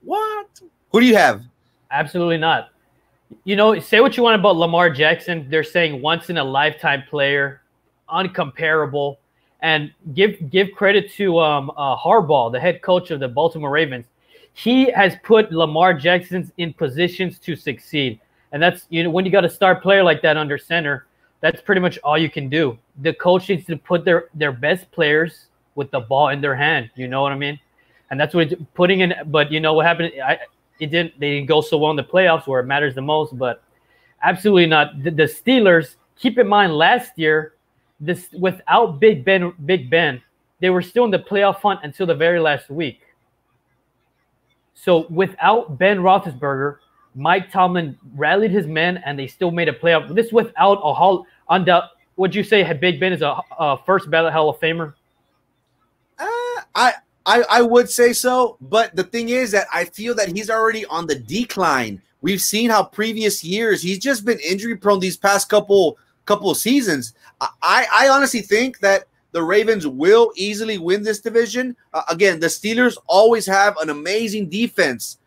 [SPEAKER 1] What? Who do you have?
[SPEAKER 6] Absolutely not. You know, say what you want about Lamar Jackson. They're saying once in a lifetime player, uncomparable, and give credit to Harbaugh, the head coach of the Baltimore Ravens. He has put Lamar Jackson in positions to succeed, and that's, you know, when you got a star player like that under center, that's pretty much all you can do. The coach needs to put their best players with the ball in their hand. You know what I mean? And that's what it's putting in. But you know what happened? They didn't go so well in the playoffs where it matters the most. But absolutely not. The Steelers, keep in mind, last year, without Big Ben, they were still in the playoff hunt until the very last week. So without Ben Roethlisberger, Mike Tomlin rallied his men, and they still made a playoff. This without a Hall. Would you say Big Ben is a first ballot Hall of Famer?
[SPEAKER 1] I would say so, but the thing is that I feel that he's already on the decline. We've seen how previous years he's just been injury prone these past couple of seasons. I honestly think that the Ravens will easily win this division. Again, the Steelers always have an amazing defense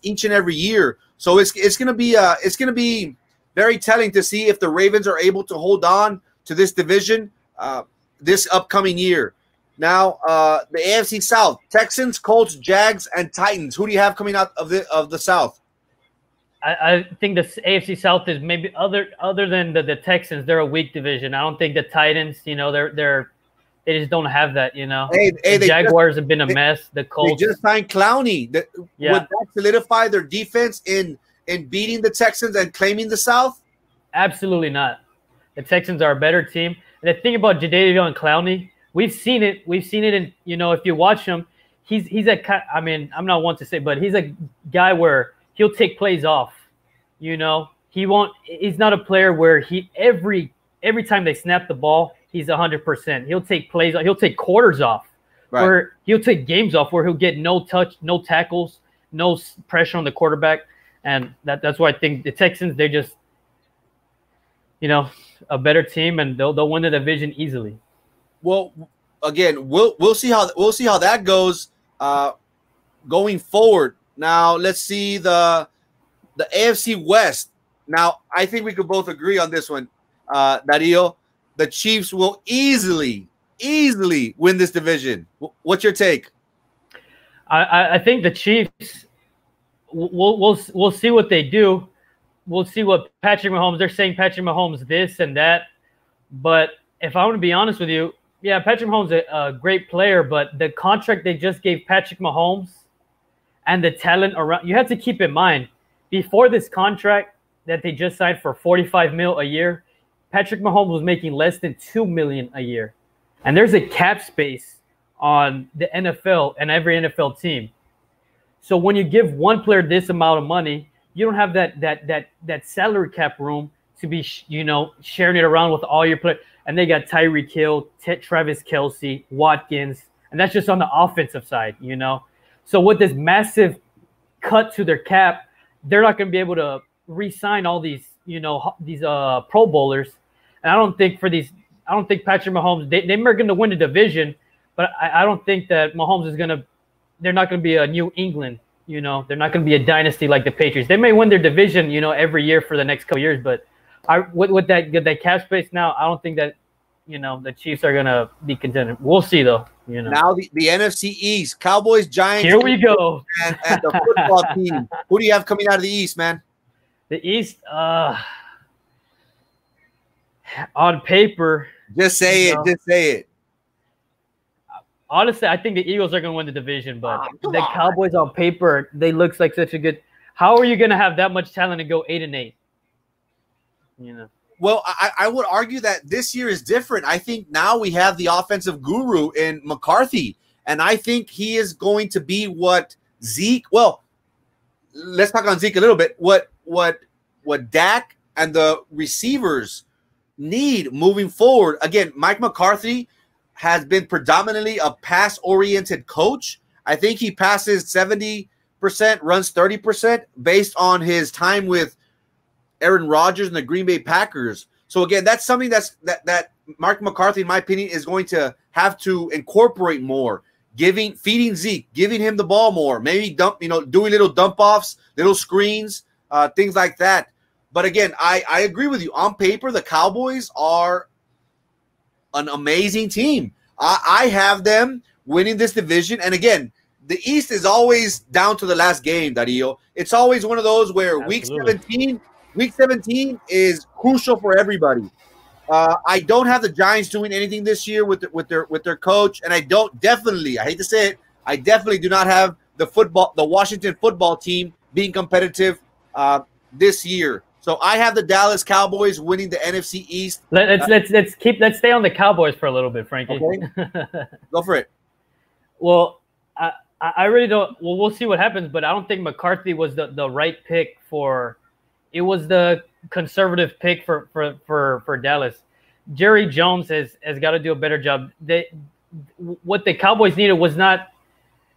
[SPEAKER 1] each and every year. So it's gonna be very telling to see if the Ravens are able to hold on to this division this upcoming year. Now, the AFC South: Texans, Colts, Jags, and Titans. Who do you have coming out of the South?
[SPEAKER 6] I think the AFC South is maybe other than the Texans. They're a weak division. I don't think the Titans, you know, they just don't have that. You know, the Jaguars have been a mess. The Colts,
[SPEAKER 1] they just signed Clowney. Would that solidify their defense in beating the Texans and claiming the South? Absolutely not.
[SPEAKER 6] The Texans are a better team. And the thing about Jadeveon Clowney, we've seen it in, you know, if you watch him, he's I mean, I'm not one to say, but he's a guy where he'll take plays off. You know, he's not a player where every time they snap the ball, he's 100%. He'll take plays, he'll take quarters off. Right. Where he'll take games off where he'll get no touch, no tackles, no pressure on the quarterback. And that's why I think the Texans, they're just, you know, a better team, and they'll win the division easily.
[SPEAKER 1] Well, again, we'll see how that goes going forward. Now, let's see the AFC West. Now, I think we could both agree on this one, Darío. The Chiefs will easily win this division. What's your take?
[SPEAKER 6] I think the Chiefs. We'll see what they do. We'll see what Patrick Mahomes. They're saying Patrick Mahomes this and that, but if I want to be honest with you, yeah, Patrick Mahomes is a great player, but the contract they just gave Patrick Mahomes and the talent around, you have to keep in mind, before this contract that they just signed for $45 million a year, Patrick Mahomes was making less than $2 million a year. And there's a cap space on the NFL and every NFL team. So when you give one player this amount of money, you don't have that salary cap room to be, you know, sharing it around with all your players. And they got Tyreek Hill, Travis Kelce, Watkins, and that's just on the offensive side, you know. So with this massive cut to their cap, they're not going to be able to re-sign all these, you know, these Pro Bowlers. And I don't think Patrick Mahomes, they're going to win the division, but I don't think that Mahomes they're not going to be a New England, you know. They're not going to be a dynasty like the Patriots. They may win their division, you know, every year for the next couple years, but with that cap space now, I don't think that, you know, the Chiefs are gonna be contending. We'll see though. You know.
[SPEAKER 1] Now the NFC East: Cowboys, Giants.
[SPEAKER 6] Here we go.
[SPEAKER 1] And the football team. Who do you have coming out of the East, man?
[SPEAKER 6] The East, on paper.
[SPEAKER 1] Just say it.
[SPEAKER 6] Honestly, I think the Eagles are going to win the division, but the Cowboys on paper, they look like such a good. How are you going to have that much talent and go 8-8? You know.
[SPEAKER 1] Well, I would argue that this year is different. I think now we have the offensive guru in McCarthy, and I think he is going to be what Zeke. Well, let's talk on Zeke a little bit. What Dak and the receivers need moving forward. Again, Mike McCarthy has been predominantly a pass-oriented coach. I think he passes 70%, runs 30% based on his time with Aaron Rodgers and the Green Bay Packers. So again, that's something that Mark McCarthy, in my opinion, is going to have to incorporate more. Feeding Zeke, giving him the ball more, maybe doing little dump offs, little screens, things like that. But again, I agree with you. On paper, the Cowboys are an amazing team. I have them winning this division. And again, the East is always down to the last game, Darío. It's always one of those where
[SPEAKER 6] Absolutely.
[SPEAKER 1] Week 17 is crucial for everybody. I don't have the Giants doing anything this year with their coach, and I hate to say it, I definitely do not have the Washington football team being competitive this year. So I have the Dallas Cowboys winning the NFC East.
[SPEAKER 6] Let's stay on the Cowboys for a little bit, Frankie.
[SPEAKER 1] Okay. Go for it.
[SPEAKER 6] Well, I really don't. Well, we'll see what happens, but I don't think McCarthy was the right pick for. It was the conservative pick for Dallas. Jerry Jones has got to do a better job. What the Cowboys needed was not.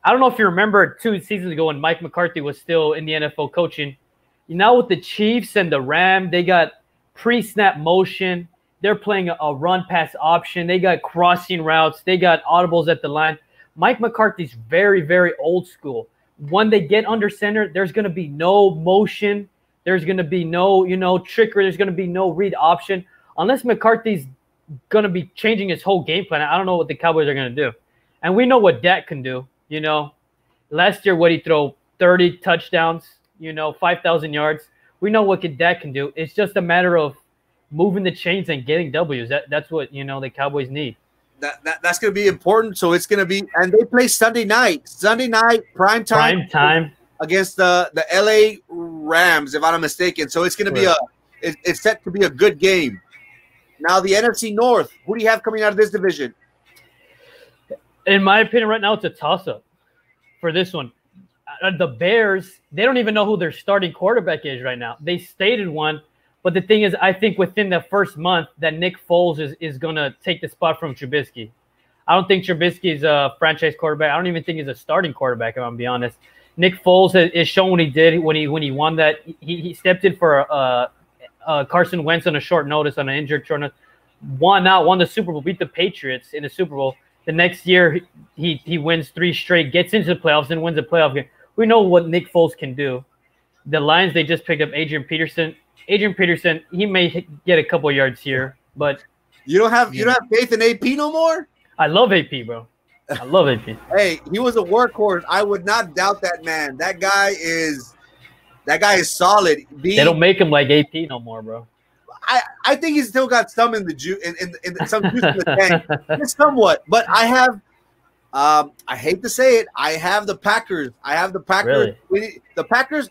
[SPEAKER 6] I don't know if you remember 2 seasons ago when Mike McCarthy was still in the NFL coaching. Now with the Chiefs and the Rams, they got pre-snap motion. They're playing a run-pass option. They got crossing routes. They got audibles at the line. Mike McCarthy's very, very old school. When they get under center, there's going to be no motion. There's going to be no, trickery. There's going to be no read option. Unless McCarthy's going to be changing his whole game plan, I don't know what the Cowboys are going to do. And we know what Dak can do. Last year, what he throw 30 touchdowns, 5,000 yards. We know what Dak can do. It's just a matter of moving the chains and getting W's. That's what, the Cowboys need.
[SPEAKER 1] That's going to be important. So it's going to be – and they play Sunday night, prime time. Against the LA Rams, if I'm not mistaken. So it's going to be it's set to be a good game. Now the NFC North, who do you have coming out of this division?
[SPEAKER 6] In my opinion, right now it's a toss-up for this one. The Bears, they don't even know who their starting quarterback is right now. They stated one, but the thing is, I think within the first month that Nick Foles is going to take the spot from Trubisky. I don't think Trubisky is a franchise quarterback. I don't even think he's a starting quarterback, if I'm going to be honest. Nick Foles is shown what he did when he won that. He stepped in for Carson Wentz on a short notice, on an injured short notice. Won the Super Bowl, beat the Patriots in the Super Bowl. The next year, he wins 3 straight, gets into the playoffs, and wins a playoff game. We know what Nick Foles can do. The Lions, they just picked up Adrian Peterson. Adrian Peterson, he may get a couple yards here, but
[SPEAKER 1] you don't have faith in AP no more?
[SPEAKER 6] I love AP, bro. I love AP.
[SPEAKER 1] Hey, he was a workhorse. I would not doubt that man. That guy is solid.
[SPEAKER 6] They don't make him like AP no more, bro.
[SPEAKER 1] I think he's still got some in the juice in some juice in the tank. Just somewhat. But I have I hate to say it, I have the Packers. Really? The Packers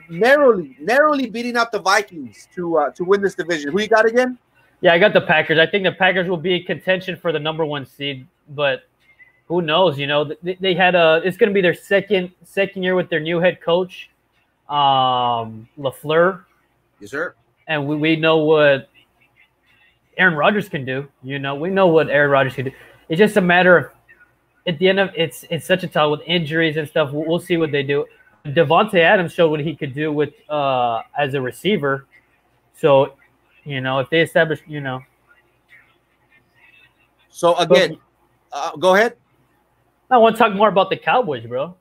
[SPEAKER 1] narrowly beating up the Vikings to win this division. Who you got again?
[SPEAKER 6] Yeah, I got the Packers. I think the Packers will be in contention for the number 1 seed, but who knows? They had it's going to be their second year with their new head coach, LaFleur.
[SPEAKER 1] Yes, sir.
[SPEAKER 6] And we know what Aaron Rodgers can do. We know what Aaron Rodgers can do. It's just a matter of at the end of it's such a time with injuries and stuff. We'll see what they do. Devontae Adams showed what he could do with as a receiver. So, if they establish,
[SPEAKER 1] So again, go ahead.
[SPEAKER 6] I want to talk more about the Cowboys, bro.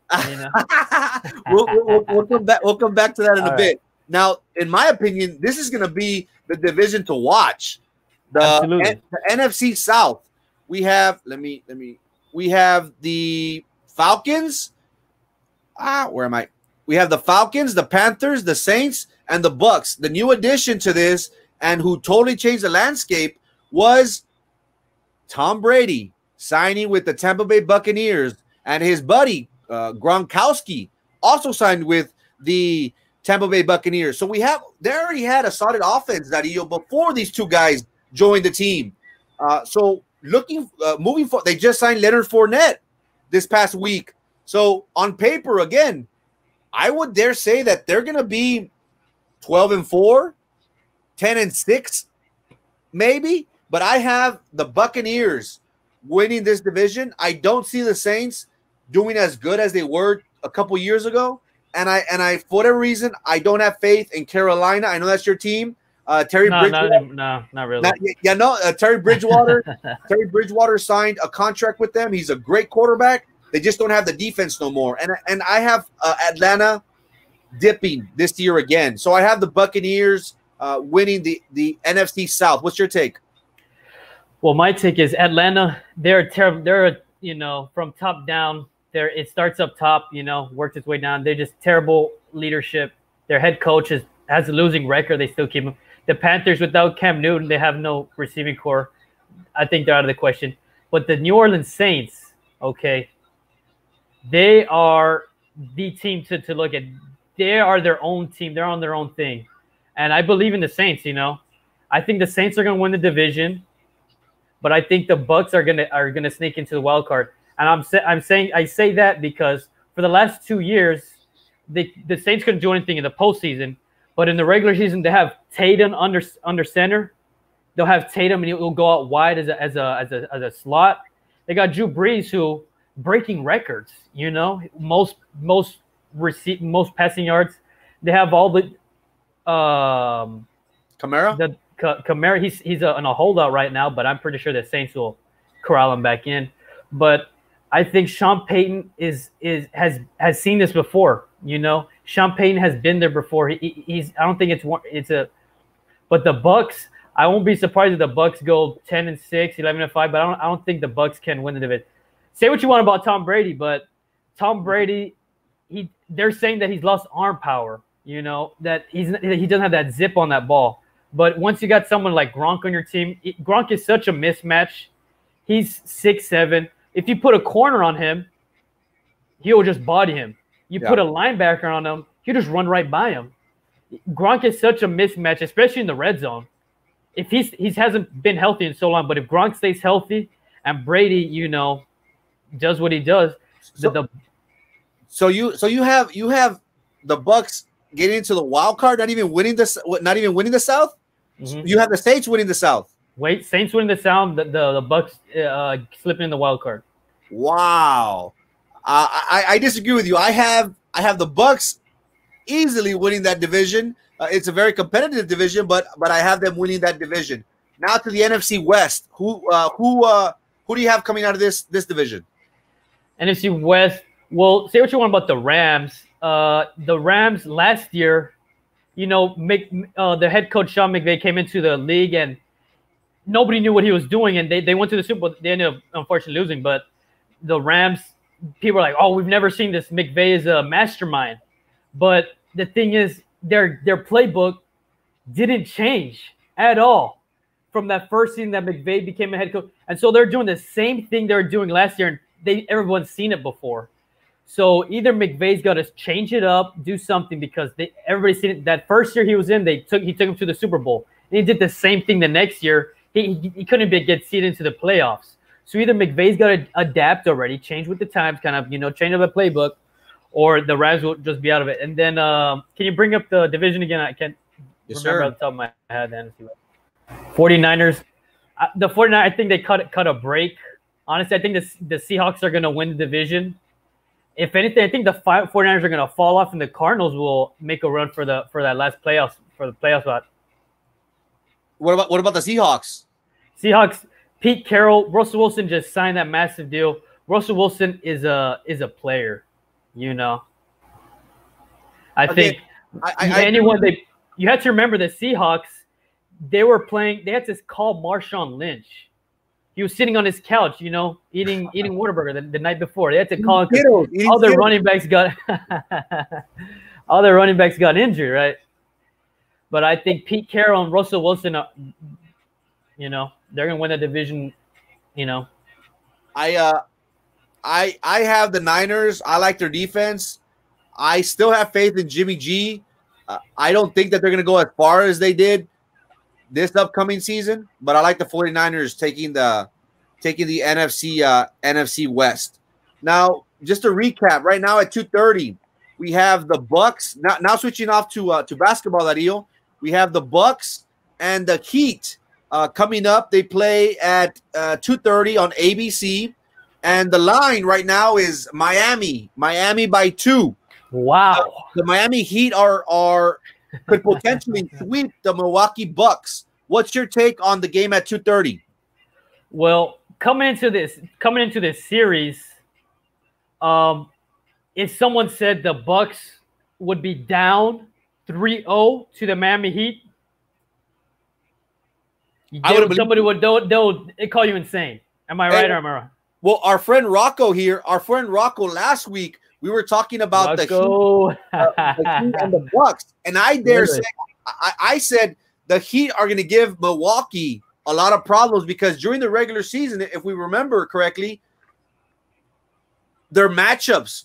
[SPEAKER 1] We'll come back to that in a bit.
[SPEAKER 6] Right.
[SPEAKER 1] Now, in my opinion, this is going to be the division to watch. The NFC South. We have we have the Falcons. Where am I? We have the Falcons, the Panthers, the Saints, and the Bucks. The new addition to this, and who totally changed the landscape, was Tom Brady signing with the Tampa Bay Buccaneers, and his buddy Gronkowski also signed with the Tampa Bay Buccaneers. So they already had a solid offense that before these two guys joined the team. So moving forward, they just signed Leonard Fournette this past week. So on paper, again, I would dare say that they're going to be 12-4, 10-6, maybe. But I have the Buccaneers winning this division. I don't see the Saints doing as good as they were a couple years ago. And I for whatever reason, I don't have faith in Carolina. I know that's your team. Terry Bridgewater.
[SPEAKER 6] No, not really.
[SPEAKER 1] Terry Bridgewater. Terry Bridgewater signed a contract with them. He's a great quarterback. They just don't have the defense no more. And I have Atlanta dipping this year again. So I have the Buccaneers winning the NFC South. What's your take?
[SPEAKER 6] Well, my take is Atlanta. They're terrible. They're from top down. It starts up top, works its way down. They're just terrible leadership. Their head coach has a losing record. They still keep him. The Panthers, without Cam Newton, they have no receiving core. I think they're out of the question. But the New Orleans Saints, okay, they are the team to look at. They are their own team. They're on their own thing. And I believe in the Saints, I think the Saints are going to win the division, but I think the Bucs are going to sneak into the wild card. And I say that because for the last 2 years, the Saints couldn't do anything in the postseason, but in the regular season they have Tatum under center. They'll have Tatum and he'll go out wide as a slot. They got Drew Brees who breaking records. Most passing yards. They have all the
[SPEAKER 1] Kamara.
[SPEAKER 6] Kamara. He's on a holdout right now, but I'm pretty sure the Saints will corral him back in. But I think Sean Payton has seen this before. Sean Payton has been there before. He's. I don't think but the Bucs. I won't be surprised if the Bucs go 10-6, 11-5. But I don't think the Bucs can win the division. Say what you want about Tom Brady, but Tom Brady, they're saying that he's lost arm power. That he doesn't have that zip on that ball. But once you got someone like Gronk on your team, Gronk is such a mismatch. He's 6'7". If you put a corner on him, he'll just body him. You put a linebacker on him, he'll just run right by him. Gronk is such a mismatch, especially in the red zone. If he hasn't been healthy in so long, but if Gronk stays healthy and Brady, does what he does,
[SPEAKER 1] so you have the Bucs getting into the wild card, not even winning the South. Mm-hmm. You have the Saints winning the South.
[SPEAKER 6] Wait, Saints winning the South, the Bucs slipping in the wild card.
[SPEAKER 1] Wow, I disagree with you. I have the Bucs easily winning that division. It's a very competitive division, but I have them winning that division. Now to the NFC West. Who do you have coming out of this division?
[SPEAKER 6] NFC West. Well, say what you want about the Rams. The Rams last year, the head coach Sean McVay came into the league and nobody knew what he was doing, and they went to the Super Bowl. They ended up unfortunately losing, but the Rams, people are like, "Oh, we've never seen this. McVay is a mastermind." But the thing is, their playbook didn't change at all from that first season that McVay became a head coach, and so they're doing the same thing they were doing last year, and everyone's seen it before. So either McVay's got to change it up, do something, because everybody's seen it. That first year he was in, he took him to the Super Bowl, and he did the same thing the next year. He couldn't get seeded into the playoffs. So either McVay's got to adapt already, change with the times, kind of change up a playbook, or the Rams will just be out of it. And then can you bring up the division again? I can't remember off the top of my head. The NFC West. 49ers. The 49ers, I think they cut a break. Honestly, I think the Seahawks are going to win the division. If anything, I think the 49ers are going to fall off, and the Cardinals will make a run for that last playoff spot.
[SPEAKER 1] What about the Seahawks?
[SPEAKER 6] Seahawks, Pete Carroll, Russell Wilson just signed that massive deal. Russell Wilson is a player, I think you have to remember the Seahawks, they had to call Marshawn Lynch. He was sitting on his couch, eating Whataburger the night before. They had to call him. All their running backs got injured, right? But I think Pete Carroll and Russell Wilson, they're going to win the division,
[SPEAKER 1] I have the Niners. I like their defense. I still have faith in Jimmy G. I don't think that they're going to go as far as they did this upcoming season, but I like the 49ers taking the NFC West. Now, just to recap, right now at 2:30, we have the Bucks. Now switching off to basketball, Darío. We have the Bucks and the Heat coming up. They play at 2:30 on ABC, and the line right now is Miami by 2.
[SPEAKER 6] Wow.
[SPEAKER 1] The Miami Heat could potentially sweep the Milwaukee Bucks. What's your take on the game at 2:30?
[SPEAKER 6] Well, coming into this series, if someone said the Bucks would be down 3-0 to the Miami Heat, somebody would call you insane. Am I right or am I wrong?
[SPEAKER 1] Well, our friend Rocco last week, we were talking about the Heat and the Bucks, and I dare say, I said the Heat are going to give Milwaukee a lot of problems because during the regular season, if we remember correctly, their matchups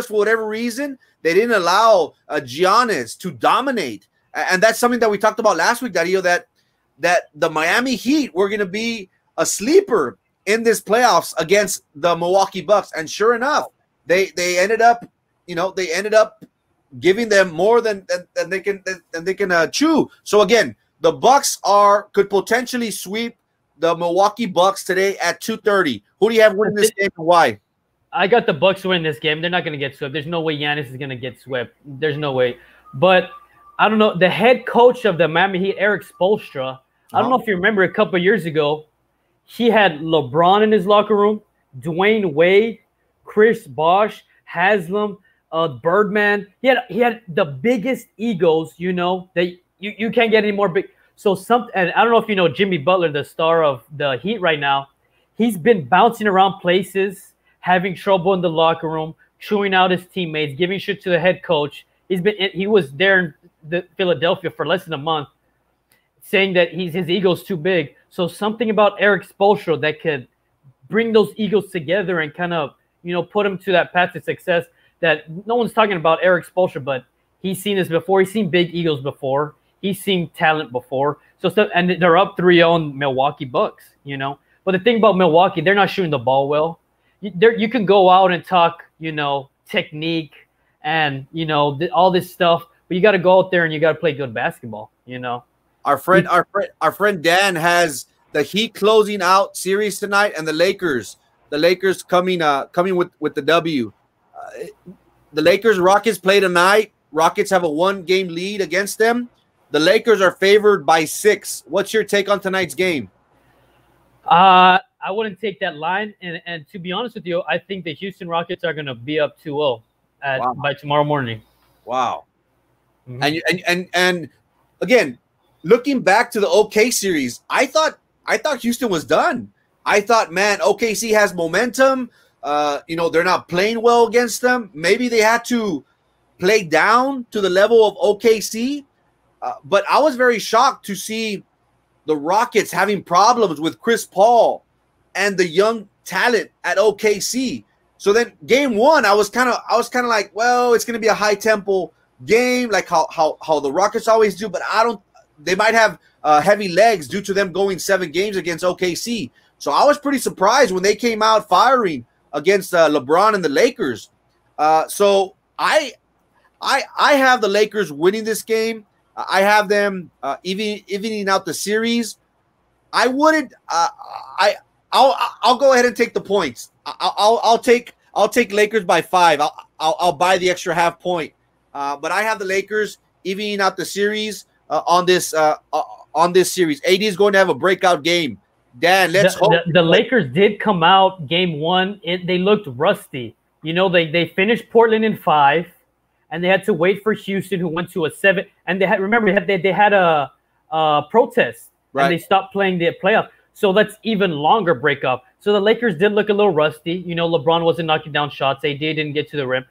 [SPEAKER 1] for whatever reason, they didn't allow Giannis to dominate, and that's something that we talked about last week, Darío, that the Miami Heat were going to be a sleeper in this playoffs against the Milwaukee Bucks, and sure enough, they ended up giving them more than they can chew. So again, the Bucks could potentially sweep the Milwaukee Bucks today at 2:30. Who do you have winning this game and why?
[SPEAKER 6] I got the Bucks winning this game. They're not going to get swept. There's no way Giannis is going to get swept. There's no way. But I don't know. The head coach of the Miami Heat, Eric Spoelstra, I don't know if you remember a couple of years ago, he had LeBron in his locker room, Dwayne Wade, Chris Bosh, Haslam, Birdman. He had the biggest egos, that you can't get any more big. So and I don't know if you know Jimmy Butler, the star of the Heat right now. He's been bouncing around places, having trouble in the locker room, chewing out his teammates, giving shit to the head coach. He was there in Philadelphia for less than a month, saying that his ego's too big. So something about Eric Spoelstra that could bring those egos together and kind of, put him to that path to success. That no one's talking about Eric Spoelstra, but he's seen this before. He's seen big egos before. He's seen talent before. And they're up 3-0 in Milwaukee Bucks, But the thing about Milwaukee, they're not shooting the ball well. You can go out and talk, technique and, all this stuff, but you got to go out there and you got to play good basketball,
[SPEAKER 1] Our friend Dan has the Heat closing out series tonight, and the Lakers coming with the W. The Rockets play tonight. Rockets have a 1-game lead against them. The Lakers are favored by 6. What's your take on tonight's game?
[SPEAKER 6] I wouldn't take that line, and to be honest with you, I think the Houston Rockets are going to be up 2-0 by tomorrow morning.
[SPEAKER 1] Wow. Mm-hmm. And again, looking back to the OK series, I thought Houston was done. I thought, man, OKC has momentum. They're not playing well against them. Maybe they had to play down to the level of OKC. But I was very shocked to see the Rockets having problems with Chris Paul and the young talent at OKC. So then game 1, I was kind of like, well, it's going to be a high tempo game, like how the Rockets always do. But they might have heavy legs due to them going 7 games against OKC. So I was pretty surprised when they came out firing against LeBron and the Lakers. So I have the Lakers winning this game. I have them evening out the series. I wouldn't. I'll go ahead and take the points. I'll take Lakers by 5. I'll buy the extra half point. But I have the Lakers evening out the series on this series. AD is going to have a breakout game. Dan, let's hope.
[SPEAKER 6] The Lakers did come out game 1. They looked rusty. They finished Portland in 5. And they had to wait for Houston, who went to a 7. And they had a protest, right? And they stopped playing the playoff. So that's even longer breakup. So the Lakers did look a little rusty. LeBron wasn't knocking down shots. AD didn't get to the rim.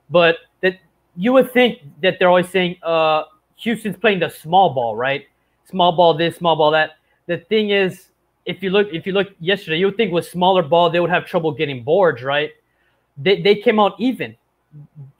[SPEAKER 6] But that you would think that they're always saying Houston's playing the small ball, right? Small ball this, small ball that. The thing is, if you look yesterday, you would think with smaller ball they would have trouble getting boards, right? They came out even.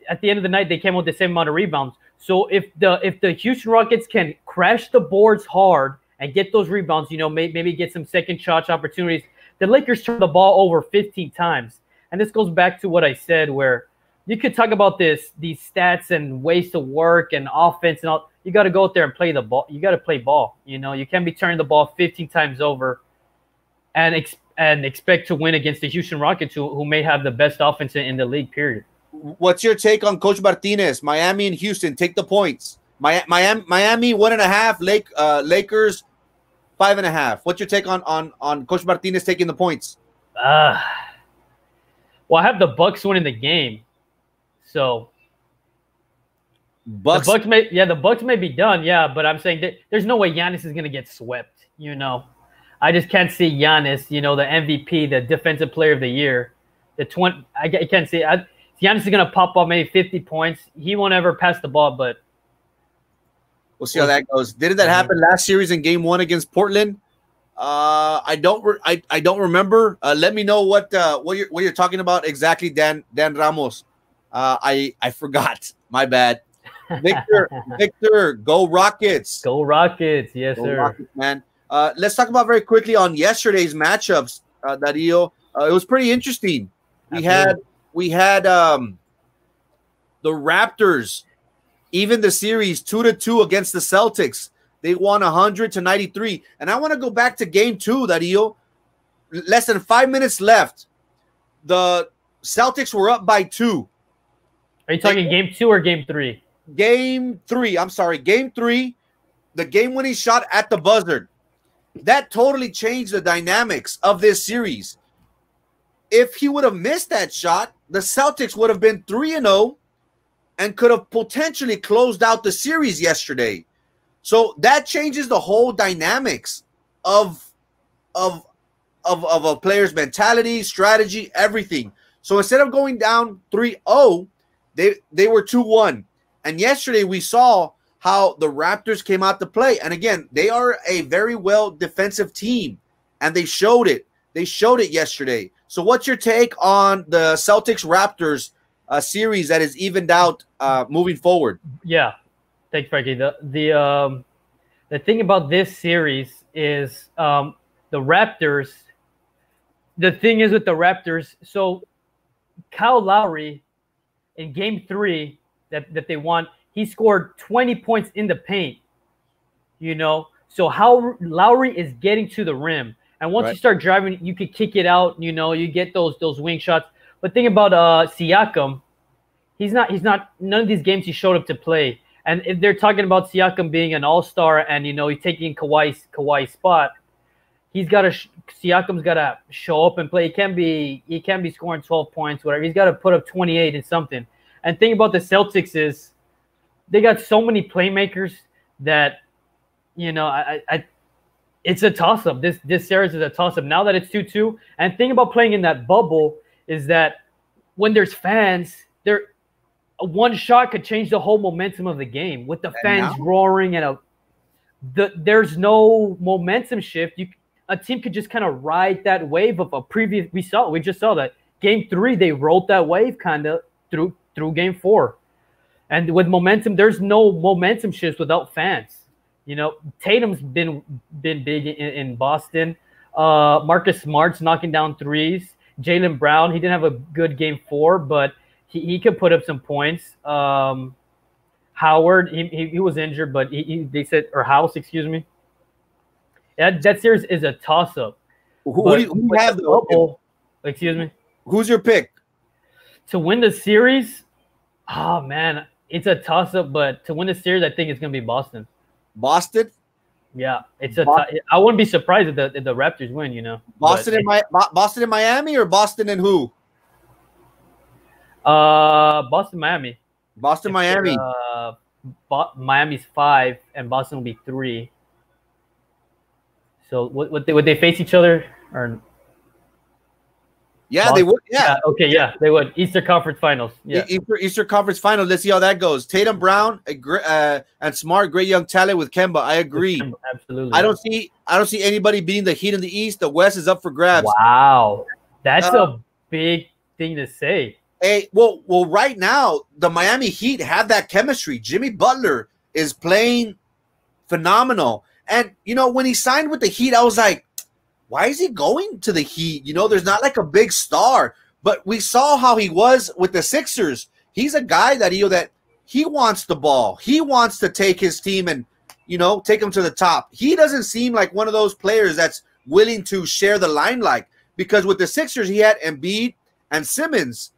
[SPEAKER 6] At the end of the night, they came out with the same amount of rebounds. So if the Houston Rockets can crash the boards hard and get those rebounds, maybe get some second shot opportunities, the Lakers turned the ball over 15 times. And this goes back to what I said, where you could talk about these stats and ways to work and offense and all. You got to go out there and play the ball. You got to play ball. You can't be turning the ball 15 times over and expect to win against the Houston Rockets, who may have the best offense in the league, period.
[SPEAKER 1] What's your take on Coach Martinez? Miami and Houston, take the points. Miami 1.5, Lakers 5.5. What's your take on Coach Martinez taking the points?
[SPEAKER 6] Well, I have the Bucks winning the game, so
[SPEAKER 1] Bucks.
[SPEAKER 6] The Bucks may be done, but I'm saying that there's no way Giannis is gonna get swept. I just can't see Giannis. The MVP, the Defensive Player of the Year, I can't see. Giannis is gonna pop up maybe 50 points. He won't ever pass the ball, but
[SPEAKER 1] we'll see how that goes. Didn't that happen last series in Game 1 against Portland? I don't remember. Let me know what you're talking about exactly, Dan Ramos. I forgot. My bad. Victor, go Rockets.
[SPEAKER 6] Go Rockets. Yes, sir.
[SPEAKER 1] Rockets, man. Let's talk about very quickly on yesterday's matchups, Dario. It was pretty interesting. We had the Raptors even the series 2-2 against the Celtics. They won 100-93. And I want to go back to game 2, Dario. Less than 5 minutes left. The Celtics were up by 2.
[SPEAKER 6] Are you talking game 2 or game 3?
[SPEAKER 1] Game 3. I'm sorry. Game 3. The game-winning shot at the buzzer. That totally changed the dynamics of this series. If he would have missed that shot, the Celtics would have been 3-0 and could have potentially closed out the series yesterday. So that changes the whole dynamics of a player's mentality, strategy, everything. So instead of going down 3-0, they were 2-1. And yesterday we saw how the Raptors came out to play. And again, they are a very well defensive team, and they showed it. They showed it yesterday. So what's your take on the Celtics-Raptors series that is evened out moving forward?
[SPEAKER 6] Yeah. Thanks, Frankie. The thing about this series is the Raptors. The thing is with the Raptors, so Kyle Lowry in game 3 that they won, he scored 20 points in the paint. So how Lowry is getting to the rim. And once you start driving, you could kick it out, you get those wing shots. But think about Siakam. He's not none of these games he showed up to play. And if they're talking about Siakam being an all-star and he's taking Kawhi's spot, Siakam's got to show up and play. He can't be scoring 12 points, whatever. He's got to put up 28 and something. And thing about the Celtics is they got so many playmakers that it's a toss-up. This series is a toss-up. Now that it's 2-2, and thing about playing in that bubble is that when there's fans, one shot could change the whole momentum of the game. With the fans roaring and there's no momentum shift. A team could just kind of ride that wave of a previous. We just saw that game 3 they rolled that wave kind of through game 4, and with momentum, there's no momentum shifts without fans. Tatum's been big in Boston. Marcus Smart's knocking down threes. Jaylen Brown, he didn't have a good game 4, but he could put up some points. Howard, he was injured, but they said, or House, excuse me. That series is a toss-up.
[SPEAKER 1] Who do you have?
[SPEAKER 6] Excuse me.
[SPEAKER 1] Who's your pick
[SPEAKER 6] to win the series? Oh man, it's a toss-up, but to win the series, I think it's gonna be Boston.
[SPEAKER 1] Boston?
[SPEAKER 6] Yeah, I wouldn't be surprised if the Raptors win.
[SPEAKER 1] Boston and Miami, or Boston and who?
[SPEAKER 6] Boston, Miami.
[SPEAKER 1] Boston, Miami.
[SPEAKER 6] Miami's 5, and Boston will be 3. So would they face each other or?
[SPEAKER 1] Yeah, Boston? They would. Yeah.
[SPEAKER 6] Okay. Yeah, they would. Eastern Conference Finals. Yeah.
[SPEAKER 1] Eastern Conference Finals. Let's see how that goes. Tatum, Brown, and Smart, great young talent with Kemba. I agree.
[SPEAKER 6] Absolutely.
[SPEAKER 1] I don't see I don't see anybody beating the Heat in the East. The West is up for grabs.
[SPEAKER 6] Wow, that's a big thing to say.
[SPEAKER 1] Hey, well, right now the Miami Heat have that chemistry. Jimmy Butler is playing phenomenal, and when he signed with the Heat, I was like, why is he going to the Heat? There's not like a big star, but we saw how he was with the Sixers. He's a guy that he wants the ball. He wants to take his team and take them to the top. He doesn't seem like one of those players that's willing to share the limelight, because with the Sixers he had Embiid and Simmons.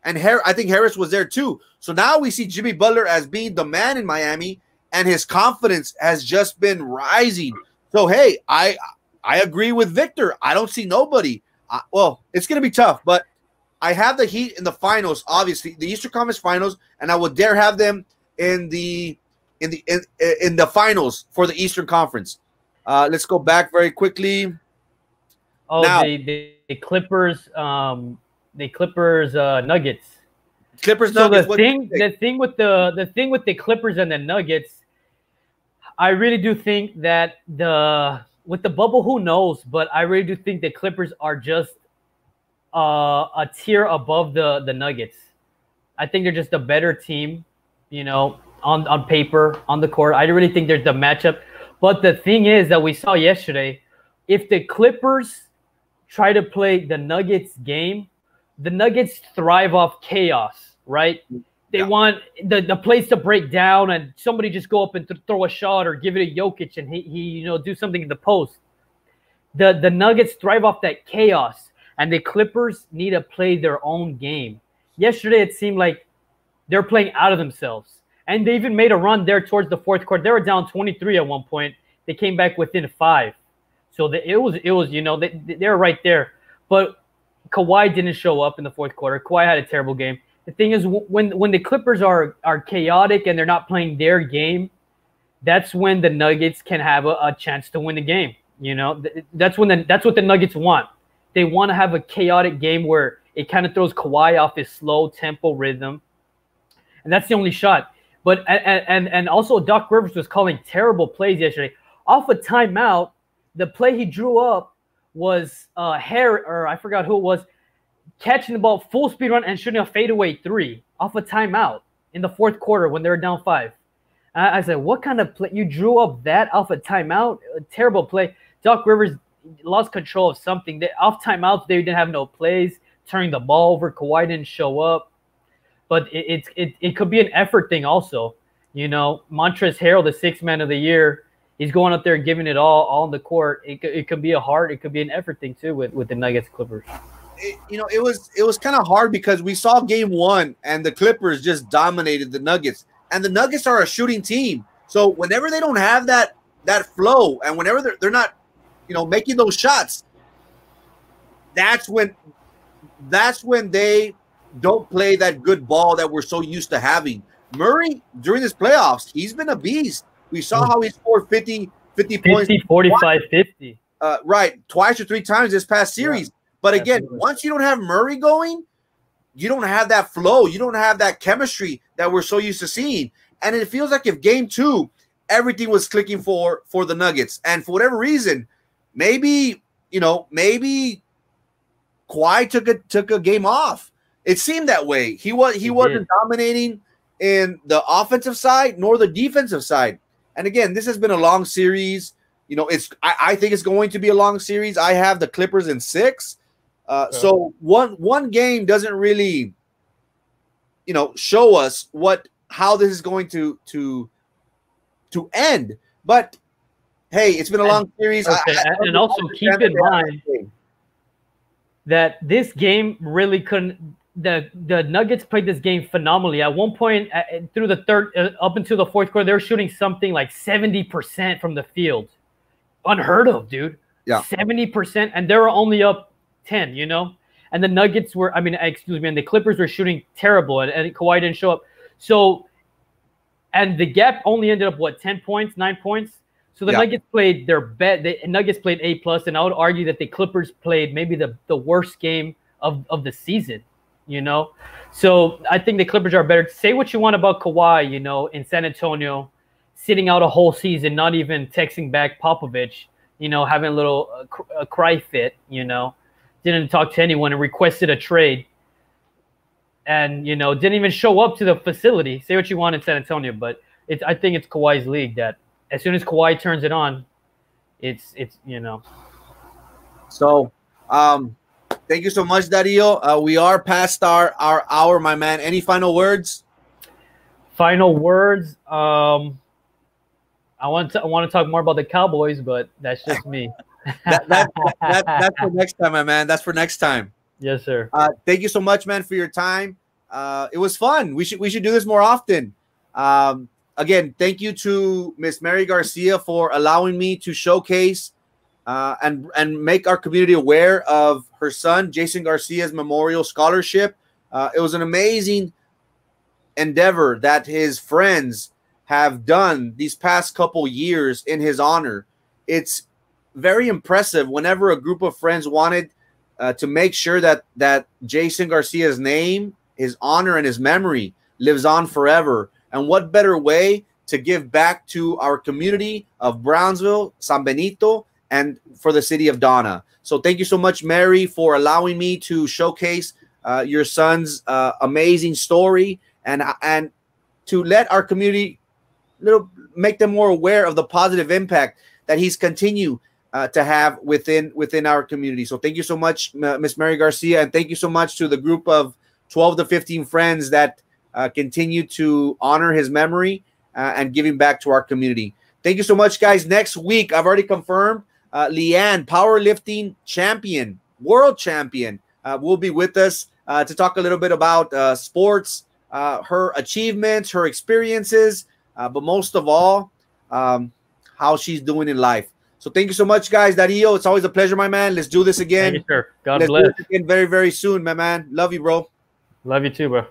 [SPEAKER 1] And I think Harris was there too. So now we see Jimmy Butler as being the man in Miami, and his confidence has just been rising. So, hey, I agree with Victor. I don't see nobody. Well, it's going to be tough, but I have the Heat in the finals, obviously, the Eastern Conference Finals, and I would dare have them in the finals for the Eastern Conference. Let's go back very quickly.
[SPEAKER 6] Oh, now, the Clippers. The Clippers Nuggets.
[SPEAKER 1] Clippers
[SPEAKER 6] Nuggets.
[SPEAKER 1] So
[SPEAKER 6] the thing with the Clippers and the Nuggets, I really do think that with the bubble, who knows? But I really do think the Clippers are just a tier above the Nuggets. I think they're just a better team, on paper, on the court. I really think there's the matchup. But the thing is that we saw yesterday, if the Clippers try to play the Nuggets game, the Nuggets thrive off chaos, right? They want the place to break down and somebody just go up and throw a shot or give it a Jokic and he do something in the post. The Nuggets thrive off that chaos, and the Clippers need to play their own game. Yesterday, it seemed like they're playing out of themselves, and they even made a run there towards the fourth quarter. They were down 23 at one point. They came back within 5. So it was they're right there, but Kawhi didn't show up in the fourth quarter. Kawhi had a terrible game. The thing is, when the Clippers are chaotic and they're not playing their game, that's when the Nuggets can have a chance to win the game. That's what the Nuggets want. They want to have a chaotic game where it kind of throws Kawhi off his slow tempo rhythm, and that's the only shot. But and also Doc Rivers was calling terrible plays yesterday off a timeout. The play he drew up was I forgot who it was, catching the ball full speed run and shooting a fadeaway 3 off a timeout in the fourth quarter when they were down 5. I said, what kind of play? You drew up that off a timeout? A terrible play. Doc Rivers lost control of something. Off timeouts, they didn't have no plays, turning the ball over. Kawhi didn't show up. But it could be an effort thing also. Montrezl Harrell, the 6th man of the year, he's going up there and giving it all on the court. It could be it could be an effort thing too with the Nuggets Clippers.
[SPEAKER 1] It was kind of hard because we saw game 1 and the Clippers just dominated the Nuggets, and the Nuggets are a shooting team. So whenever they don't have that flow, and whenever they're not making those shots, that's when they don't play that good ball that we're so used to having. Murray during this playoffs, he's been a beast. We saw how he scored 50 points.
[SPEAKER 6] 45, 50.
[SPEAKER 1] Right, twice or 3 times this past series. Yeah, but again, absolutely. Once you don't have Murray going, you don't have that flow. You don't have that chemistry that we're so used to seeing. And it feels like if game 2, everything was clicking for the Nuggets. And for whatever reason, maybe Kawhi took a game off. It seemed that way. He wasn't dominating in the offensive side nor the defensive side. And again, this has been a long series. I think it's going to be a long series. I have the Clippers in 6. So one game doesn't really, show us how this is going to end. But hey, it's been a long series.
[SPEAKER 6] Okay. And also keep in mind that this game really couldn't. The Nuggets played this game phenomenally. At one point, through the third, up until the fourth quarter, they were shooting something like 70% from the field. Unheard of, dude.
[SPEAKER 1] Yeah,
[SPEAKER 6] 70%, and they were only up 10. And the Nuggets were, and the Clippers were shooting terrible, and Kawhi didn't show up. So, and the gap only ended up 10 points, 9 points. So the Nuggets played their bet. The Nuggets played A+, and I would argue that the Clippers played maybe the worst game of the season. So I think the Clippers are better. Say what you want about Kawhi, in San Antonio, sitting out a whole season, not even texting back Popovich. you know, having a little a cry fit, you know, didn't talk to anyone and requested a trade. And, you know, didn't even show up to the facility. Say what you want in San Antonio, but I think it's Kawhi's league that as soon as Kawhi turns it on, it's you know.
[SPEAKER 1] So, thank you so much, Dario. We are past our hour, my man. Any final words?
[SPEAKER 6] Final words. I want to talk more about the Cowboys, but that's just me.
[SPEAKER 1] That's for next time, my man. That's for next time.
[SPEAKER 6] Yes, sir.
[SPEAKER 1] Thank you so much, man, for your time. It was fun. We should do this more often. Again, thank you to Miss Mary Garcia for allowing me to showcase and make our community aware of her son, Jason Garcia's Memorial Scholarship. It was an amazing endeavor that his friends have done these past couple years in his honor. It's very impressive whenever a group of friends wanted to make sure that Jason Garcia's name, his honor, and his memory lives on forever. And what better way to give back to our community of Brownsville, San Benito, and for the city of Donna. So thank you so much, Mary, for allowing me to showcase your son's amazing story and to let our community make them more aware of the positive impact that he's continued to have within our community. So thank you so much, Miss Mary Garcia, and thank you so much to the group of 12 to 15 friends that continue to honor his memory and giving back to our community. Thank you so much, guys. Next week, I've already confirmed Leanne, powerlifting champion, world champion, will be with us to talk a little bit about sports, her achievements, her experiences, but most of all, how she's doing in life. So thank you so much, guys. Dario, it's always a pleasure, my man. Let's do this again.
[SPEAKER 6] Thank you, sir. God
[SPEAKER 1] Let's
[SPEAKER 6] bless.
[SPEAKER 1] do it again very, very soon, my man. Love you, bro.
[SPEAKER 6] Love you too, bro.